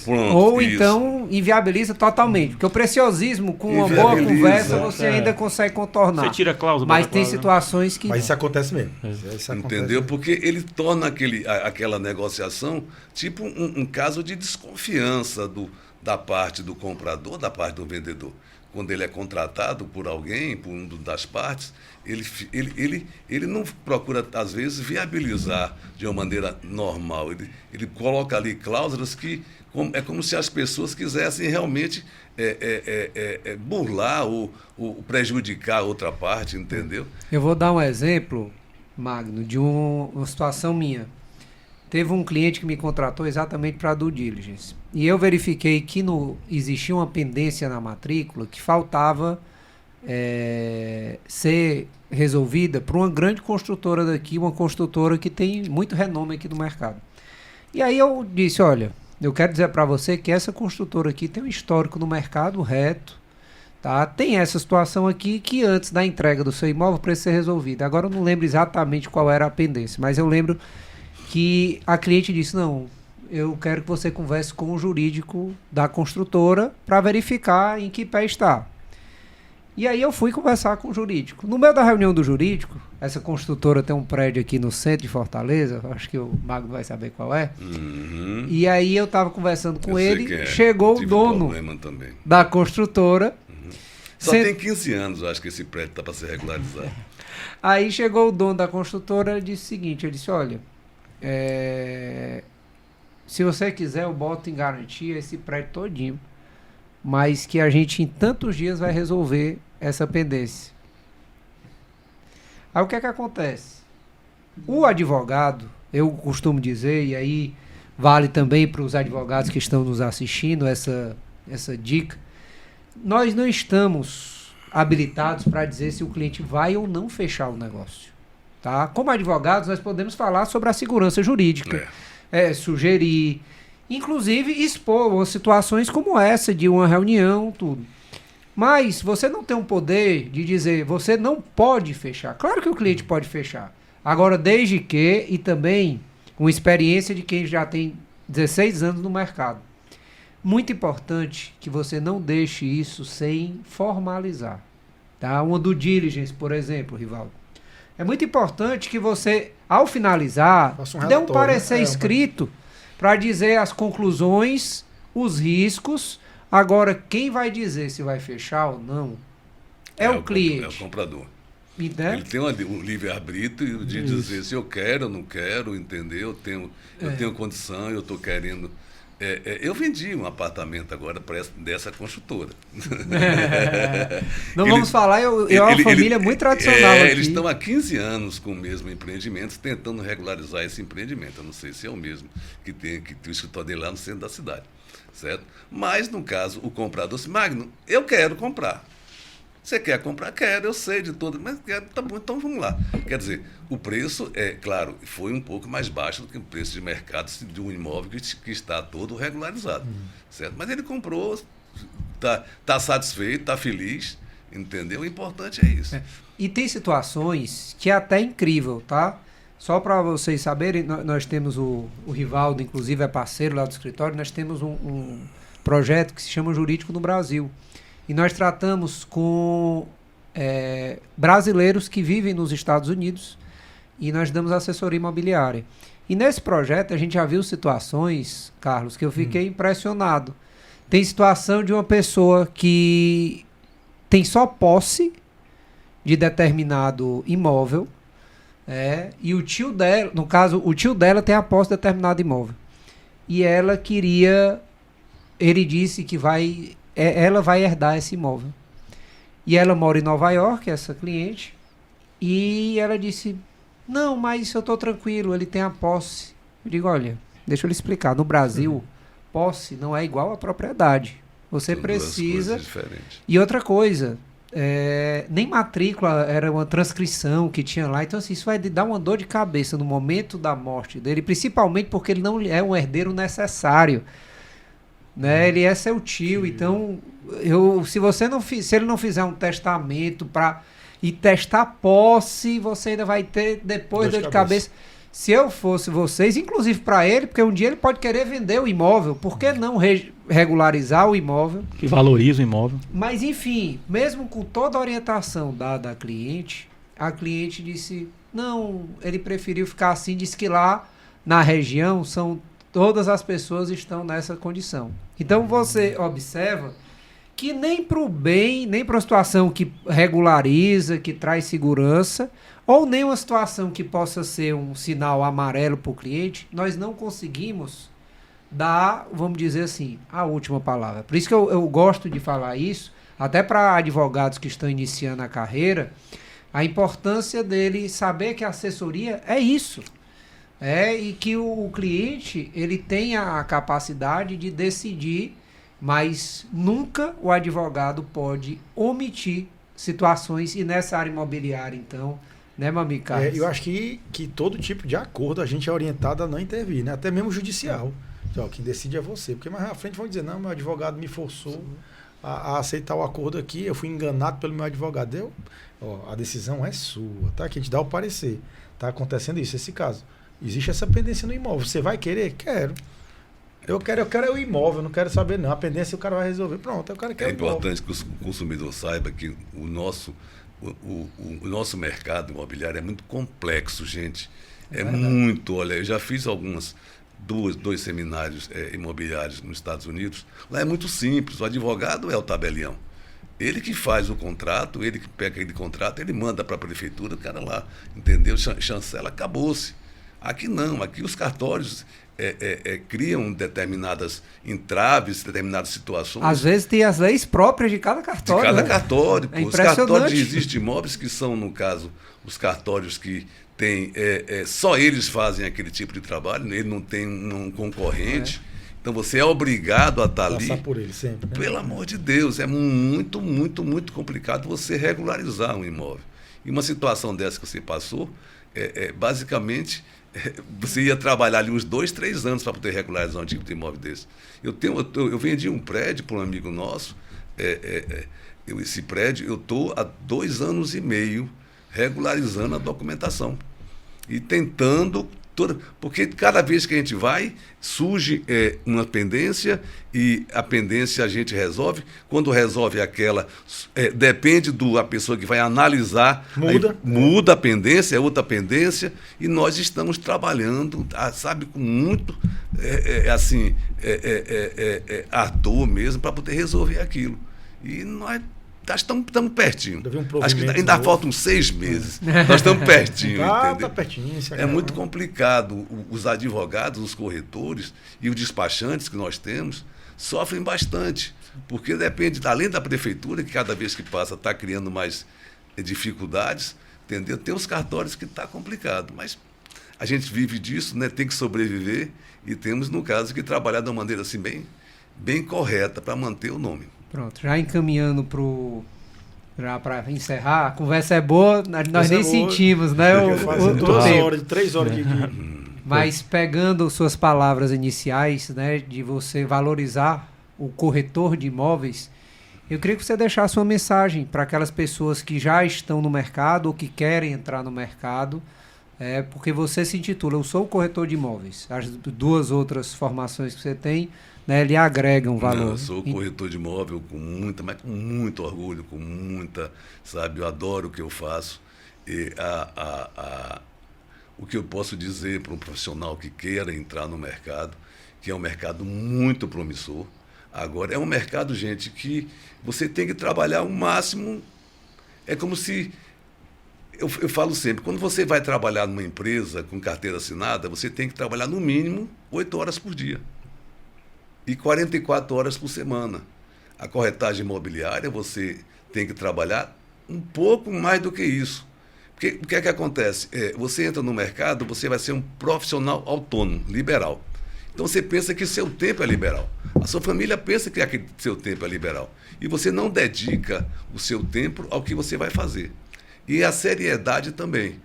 Pronto. Ou isso. então inviabiliza totalmente. Porque o preciosismo, com uma boa Inviabiliza, conversa, você ainda consegue contornar. Você tira a cláusula. Mas bota a tem cláusula. situações que. Mas isso acontece mesmo. Isso acontece Entendeu? mesmo. Porque ele torna aquela negociação tipo um caso de desconfiança da parte do comprador, da parte do vendedor. Quando ele é contratado por alguém, por uma das partes, ele não procura, às vezes, viabilizar de uma maneira normal. Ele coloca ali cláusulas que é como se as pessoas quisessem realmente burlar ou prejudicar a outra parte, entendeu? Eu vou dar um exemplo, Magno, de uma situação minha. Teve um cliente que me contratou exatamente para a due diligence. E eu verifiquei que existia uma pendência na matrícula que faltava ser resolvida por uma grande construtora daqui, uma construtora que tem muito renome aqui no mercado. E aí eu disse, olha, eu quero dizer para você que essa construtora aqui tem um histórico no mercado reto, tá? Tem essa situação aqui que antes da entrega do seu imóvel precisa ser resolvida. Agora eu não lembro exatamente qual era a pendência, mas eu lembro que a cliente disse, não, eu quero que você converse com o jurídico da construtora para verificar em que pé está. E aí eu fui conversar com o jurídico. No meio da reunião do jurídico, essa construtora tem um prédio aqui no centro de Fortaleza, acho que o Magno vai saber qual é. Uhum. E aí eu estava conversando com Eu sei ele, quem é. chegou Tive o dono problema também. da construtora. Só Sent- tem 15 anos, eu acho que esse prédio está para ser regularizado. Aí chegou o dono da construtora e disse o seguinte, ele disse, olha, se você quiser eu boto em garantia esse prédio todinho, mas que a gente em tantos dias vai resolver essa pendência. Aí o que é que acontece? O advogado, eu costumo dizer, e aí vale também para os advogados que estão nos assistindo essa dica, nós não estamos habilitados para dizer se o cliente vai ou não fechar o negócio. Tá? Como advogados, nós podemos falar sobre a segurança jurídica, sugerir, inclusive expor situações como essa de uma reunião, tudo. Mas você não tem um poder de dizer, você não pode fechar. Claro que o cliente pode fechar. Agora, desde que, e também com experiência de quem já tem 16 anos no mercado. Muito importante que você não deixe isso sem formalizar. Tá? Uma due diligence, por exemplo, Rivaldo. É muito importante que você, ao finalizar, dê um parecer escrito para dizer as conclusões, os riscos. Agora, quem vai dizer se vai fechar ou não é o cliente. É o comprador. Né? Ele tem um livre-arbítrio de dizer se eu quero ou não quero, entendeu? Eu tenho condição, eu estou querendo... eu vendi um apartamento agora dessa construtora. Não vamos falar, é uma família muito tradicional aqui. Eles estão há 15 anos com o mesmo empreendimento, tentando regularizar esse empreendimento. Eu não sei se é o mesmo que tem o escritório dele lá no centro da cidade. Certo? Mas, no caso, o comprador disse, Magno, eu quero comprar. Você quer comprar? Quero, eu sei de tudo, mas quero, tá bom, então vamos lá. Quer dizer, o preço, claro, foi um pouco mais baixo do que o preço de mercado de um imóvel que está todo regularizado, certo? Mas ele comprou, tá satisfeito, está feliz, entendeu? O importante é isso. E tem situações que é até incrível, tá? Só para vocês saberem, nós temos o Rivaldo, inclusive é parceiro lá do escritório, nós temos um projeto que se chama Jurídico no Brasil. E nós tratamos com brasileiros que vivem nos Estados Unidos e nós damos assessoria imobiliária. E nesse projeto a gente já viu situações, Carlos, que eu fiquei impressionado. Tem situação de uma pessoa que tem só posse de determinado imóvel, e o tio dela, no caso, o tio dela tem a posse de determinado imóvel. E ela ele disse que ela vai herdar esse imóvel. E ela mora em Nova York, essa cliente, e ela disse, não, mas eu estou tranquilo, ele tem a posse. Eu digo, olha, deixa eu lhe explicar, no Brasil, posse não é igual a propriedade. Você São precisa... duas coisas diferentes. E outra coisa, nem matrícula, era uma transcrição que tinha lá, então assim, isso vai dar uma dor de cabeça no momento da morte dele, principalmente porque ele não é um herdeiro necessário. Né? Ele é seu tio, então se ele não fizer um testamento e testar posse, você ainda vai ter depois dor de cabeça. se eu fosse vocês, inclusive para ele, porque um dia ele pode querer vender o imóvel, por que não regularizar o imóvel? Que valoriza o imóvel. Mas, enfim, mesmo com toda a orientação dada à cliente, a cliente disse, não, ele preferiu ficar assim, disse que lá na região todas as pessoas estão nessa condição. Então, você observa que nem para o bem, nem para uma situação que regulariza, que traz segurança, ou nem uma situação que possa ser um sinal amarelo para o cliente, nós não conseguimos dar, vamos dizer assim, a última palavra. Por isso que eu gosto de falar isso, até para advogados que estão iniciando a carreira, a importância dele saber que a assessoria é isso. E que o cliente ele tem a capacidade de decidir, mas nunca o advogado pode omitir situações, e nessa área imobiliária, então, né, meu amigo Carlos? Eu acho que todo tipo de acordo a gente é orientado a não intervir, né? Até mesmo judicial. Então, quem decide é você. Porque mais à frente vão dizer, não, meu advogado me forçou a aceitar o acordo aqui, eu fui enganado pelo meu advogado. A decisão é sua, tá? Que a gente dá o parecer. Tá acontecendo isso, esse caso. Existe essa pendência no imóvel. Você vai querer? Quero. Eu quero o imóvel, não quero saber não. A pendência o cara vai resolver. Pronto, eu quero que é importante que o consumidor saiba que o nosso mercado imobiliário é muito complexo, gente. É muito, olha, eu já fiz dois seminários imobiliários nos Estados Unidos. Lá é muito simples, o advogado é o tabelião. Ele que faz o contrato, ele que pega aquele contrato, ele manda para a prefeitura, o cara lá, entendeu? Chancela, acabou-se. Aqui não, aqui os cartórios criam determinadas entraves, determinadas situações. Às vezes tem as leis próprias de cada cartório. De cada né? cartório. É os cartórios existem imóveis que são, no caso, os cartórios que tem, só eles fazem aquele tipo de trabalho, ele não tem um concorrente. Então você é obrigado a estar ali. Passar por ele sempre. Né? Pelo amor de Deus, é muito, muito, muito complicado você regularizar um imóvel. E uma situação dessa que você passou, basicamente, você ia trabalhar ali uns 2, 3 anos para poder regularizar um tipo de imóvel desse. Eu vendi um prédio para um amigo nosso, esse prédio, eu estou há 2 anos e meio regularizando a documentação. E tentando, porque cada vez que a gente vai, surge uma pendência, e a pendência a gente resolve. Quando resolve aquela, depende da pessoa que vai analisar, muda a pendência, é outra pendência, e nós estamos trabalhando, sabe, com muito ardor mesmo, para poder resolver aquilo. E nós estamos pertinho. Acho que ainda faltam 6 meses. Nós estamos pertinho. Tá pertinho. É muito complicado. Os advogados, os corretores e os despachantes que nós temos sofrem bastante. Porque depende, além da prefeitura, que cada vez que passa está criando mais dificuldades, entendeu? Tem os cartórios que está complicado. Mas a gente vive disso, né? Tem que sobreviver, e temos, no caso, que trabalhar de uma maneira assim bem correta para manter o nome. Pronto, já encaminhando para encerrar, a conversa é boa, nós nem sentimos, né? O 3 horas de Mas pegando suas palavras iniciais, né, de você valorizar o corretor de imóveis, eu queria que você deixasse uma mensagem para aquelas pessoas que já estão no mercado ou que querem entrar no mercado, porque você se intitula, eu sou corretor de imóveis. As 2 outras formações que você tem, né, lhe agregam valor. Não, eu sou corretor de imóvel com muito orgulho, com muita, sabe, eu adoro o que eu faço. E o que eu posso dizer para um profissional que queira entrar no mercado, que é um mercado muito promissor. Agora, é um mercado, gente, que você tem que trabalhar o máximo. É como se... Eu falo sempre, quando você vai trabalhar numa empresa com carteira assinada, você tem que trabalhar no mínimo 8 horas por dia. E 44 horas por semana. A corretagem imobiliária, você tem que trabalhar um pouco mais do que isso. Porque o que é que acontece? Você entra no mercado, você vai ser um profissional autônomo, liberal. Então você pensa que seu tempo é liberal. A sua família pensa que aquele seu tempo é liberal. E você não dedica o seu tempo ao que você vai fazer. E a seriedade também.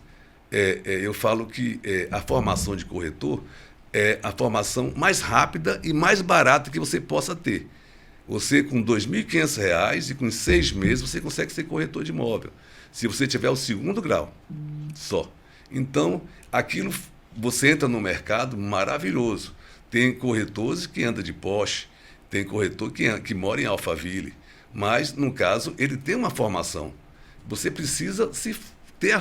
Eu falo que a formação de corretor é a formação mais rápida e mais barata que você possa ter. Você, com R$ 2.500 e com 6 meses, você consegue ser corretor de imóvel. Se você tiver o 2º grau só. Então, aquilo você entra no mercado maravilhoso. Tem corretores que andam de Porsche, tem corretor que mora em Alphaville, mas, no caso, ele tem uma formação. Você precisa ter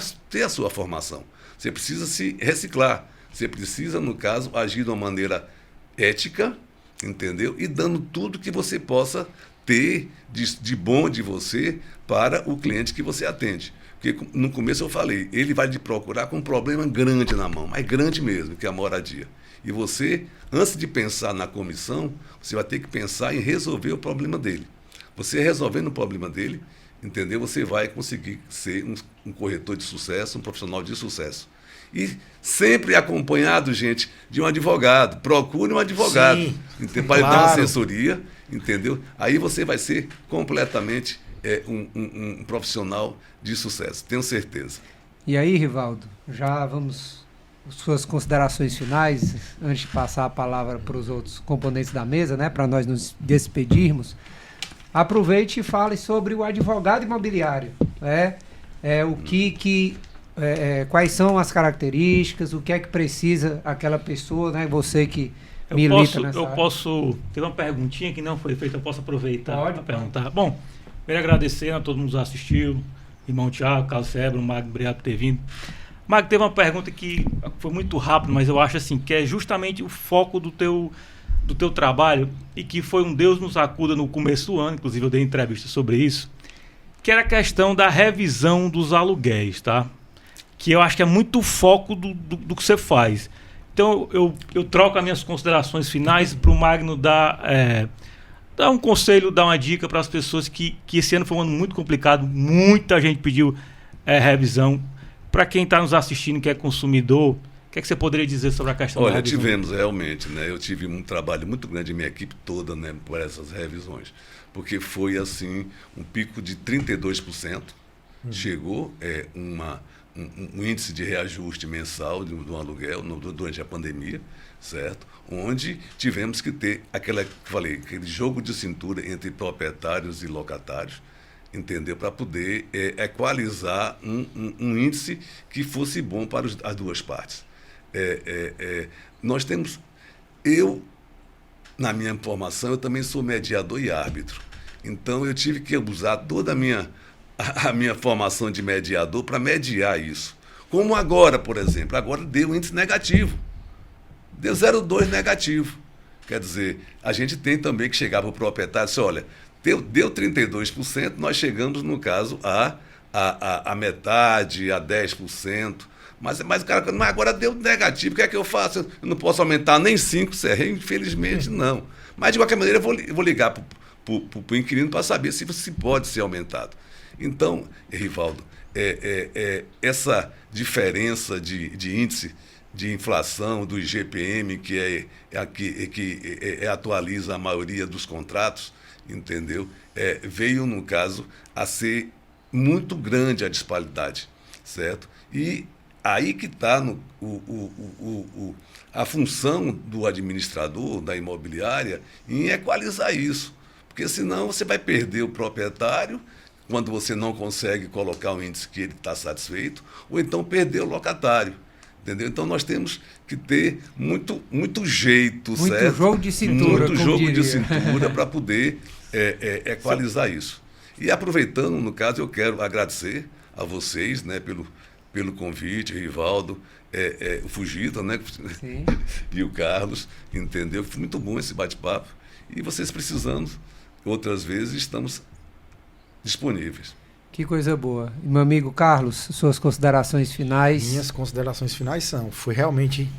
a sua formação. Você precisa se reciclar. Você precisa, no caso, agir de uma maneira ética, entendeu? E dando tudo que você possa ter de bom de você para o cliente que você atende. Porque no começo eu falei, ele vai te procurar com um problema grande na mão, mas grande mesmo, que é a moradia. E você, antes de pensar na comissão, você vai ter que pensar em resolver o problema dele. Você resolvendo o problema dele, entendeu? Você vai conseguir ser um corretor de sucesso, um profissional de sucesso. E sempre acompanhado, gente, de um advogado. Procure um advogado. Para dar uma assessoria, entendeu? Aí você vai ser completamente um profissional de sucesso, tenho certeza. E aí, Rivaldo, já vamos... Suas considerações finais, antes de passar a palavra para os outros componentes da mesa, né, para nós nos despedirmos. Aproveite e fale sobre o advogado imobiliário. Quais são as características, o que é que precisa aquela pessoa, né, você que milita nessa área. Tem uma perguntinha que não foi feita, eu posso aproveitar para perguntar. Bom, quero agradecer a todo mundo que assistiu, irmão Thiago, Carlos Sebra, Magno, obrigado por ter vindo. Magno, teve uma pergunta que foi muito rápido, mas eu acho assim, que é justamente o foco do teu trabalho e que foi um Deus nos acuda no começo do ano, inclusive eu dei entrevista sobre isso, que era a questão da revisão dos aluguéis, tá? Que eu acho que é muito o foco do que você faz. Então eu troco as minhas considerações finais para o Magno dar um conselho, dar uma dica para as pessoas que esse ano foi um ano muito complicado, muita gente pediu revisão. Para quem está nos assistindo, que é consumidor, o que é que você poderia dizer sobre a questão da revisão? Tivemos realmente, né? Eu tive um trabalho muito grande, minha equipe toda, né, por essas revisões, porque foi assim, um pico de 32%, chegou um índice de reajuste mensal do aluguel durante a pandemia, certo? Onde tivemos que ter aquele jogo de cintura entre proprietários e locatários, entendeu? Para poder equalizar um índice que fosse bom para as duas partes. Nós temos... na minha formação, eu também sou mediador e árbitro. Então, eu tive que usar toda a minha formação de mediador para mediar isso. Como agora, por exemplo. Agora deu índice negativo. Deu 0,2 negativo. Quer dizer, a gente tem também que chegar para o proprietário e dizer, olha... Deu 32%, nós chegamos, no caso, a metade, a 10%. Mas o cara, mas agora deu negativo, o que é que eu faço? Eu não posso aumentar nem 5%, infelizmente não. Mas, de qualquer maneira, eu vou ligar para o inquilino para saber se pode ser aumentado. Então, Rivaldo, essa diferença de índice de inflação do IGPM, que atualiza a maioria dos contratos, entendeu? Veio, no caso, a ser muito grande a disparidade, certo? E aí que está a função do administrador, da imobiliária, em equalizar isso. Porque senão você vai perder o proprietário quando você não consegue colocar um índice que ele está satisfeito, ou então perder o locatário. Entendeu? Então nós temos que ter muito jeito, muito certo? Jogo de cintura, muito jogo de cintura para poder equalizar isso. E aproveitando, no caso, eu quero agradecer a vocês, né, pelo convite, Rivaldo, o Fugita, né? Sim. E o Carlos, entendeu? Foi muito bom esse bate-papo. E vocês precisando, outras vezes, estamos disponíveis. Que coisa boa. E, meu amigo Carlos, suas considerações finais? Minhas considerações finais foi realmente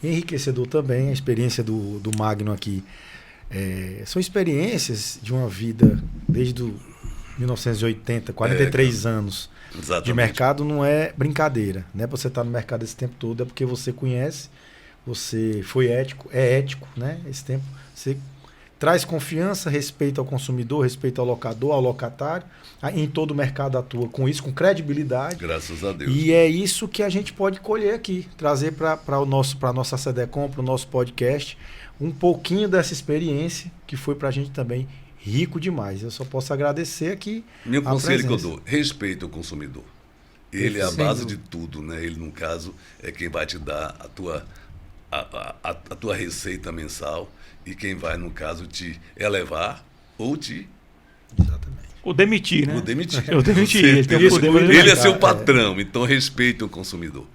enriquecedor também a experiência do Magno aqui. São experiências de uma vida desde 1980, 43 anos. Exatamente. De mercado, não é brincadeira, né? Você estar no mercado esse tempo todo é porque você conhece, você foi ético, né? Esse tempo você traz confiança, respeito ao consumidor, respeito ao locador, ao locatário. Em todo o mercado atua com isso, com credibilidade. Graças a Deus. E é isso que a gente pode colher aqui, trazer para a nossa CDCom, para o nosso podcast, um pouquinho dessa experiência que foi para a gente também rico demais. Eu só posso agradecer aqui. Meu conselho que eu dou, respeite o consumidor. Ele é a Sem base dúvida. de tudo, né? Ele, no caso, é quem vai te dar a tua receita mensal e quem vai, no caso, te elevar ou te Exatamente. Ou demitir, né? ou demitir. Eu demiti, Com ele tem o certeza. poder para Ele é demitir. seu patrão, então respeite o consumidor.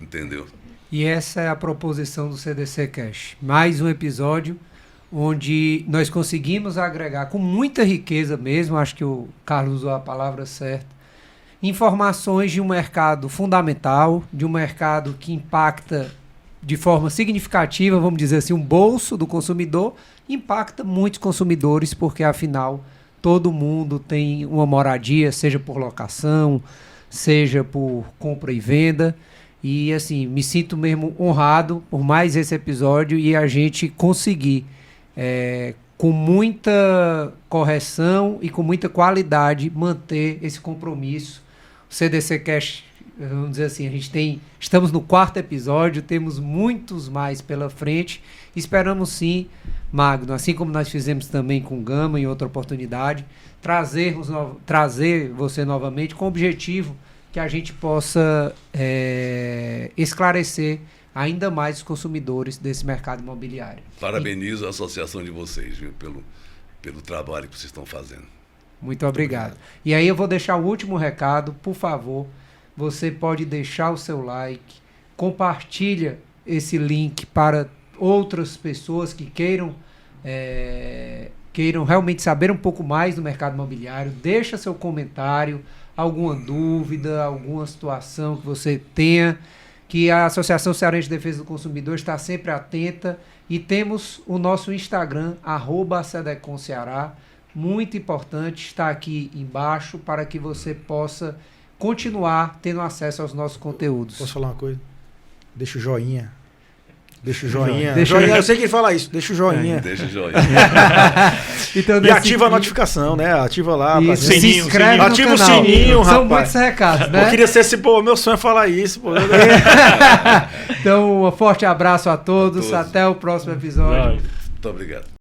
Entendeu? E essa é a proposição do CDC Cash. Mais um episódio onde nós conseguimos agregar com muita riqueza mesmo, acho que o Carlos usou a palavra certa, informações de um mercado fundamental, de um mercado que impacta de forma significativa, vamos dizer assim, um bolso do consumidor, impacta muitos consumidores, porque afinal todo mundo tem uma moradia, seja por locação, seja por compra e venda. E assim, me sinto mesmo honrado por mais esse episódio e a gente conseguir, com muita correção e com muita qualidade, manter esse compromisso. O CDC Cash, vamos dizer assim, estamos no 4º episódio, temos muitos mais pela frente. Esperamos sim, Magno, assim como nós fizemos também com Gama em outra oportunidade, trazer você novamente com o objetivo que a gente possa esclarecer ainda mais os consumidores desse mercado imobiliário. Parabenizo a associação de vocês, viu, pelo trabalho que vocês estão fazendo. Muito obrigado. E aí eu vou deixar o último recado, por favor, você pode deixar o seu like, compartilha esse link para outras pessoas que queiram realmente saber um pouco mais do mercado imobiliário, deixa seu comentário, alguma dúvida, alguma situação que você tenha, que a Associação Cearense de Defesa do Consumidor está sempre atenta, e temos o nosso Instagram, @SEDECONCeará, muito importante, está aqui embaixo para que você possa continuar tendo acesso aos nossos conteúdos. Posso falar uma coisa? Deixa o joinha. Deixa o joinha. Deixa Eu sei quem fala isso. Deixa o joinha. Deixa o joinha. Então, E nesse ativa a vídeo- notificação, né? Ativa lá. pra Isso, gente- se inscreve no Ativa o canal. sininho, São rapaz. muitos recados, né? Eu queria ser esse, pô, meu sonho é falar isso, pô. Então, um forte abraço a todos. A todos. Até o próximo episódio. Vai. Muito obrigado.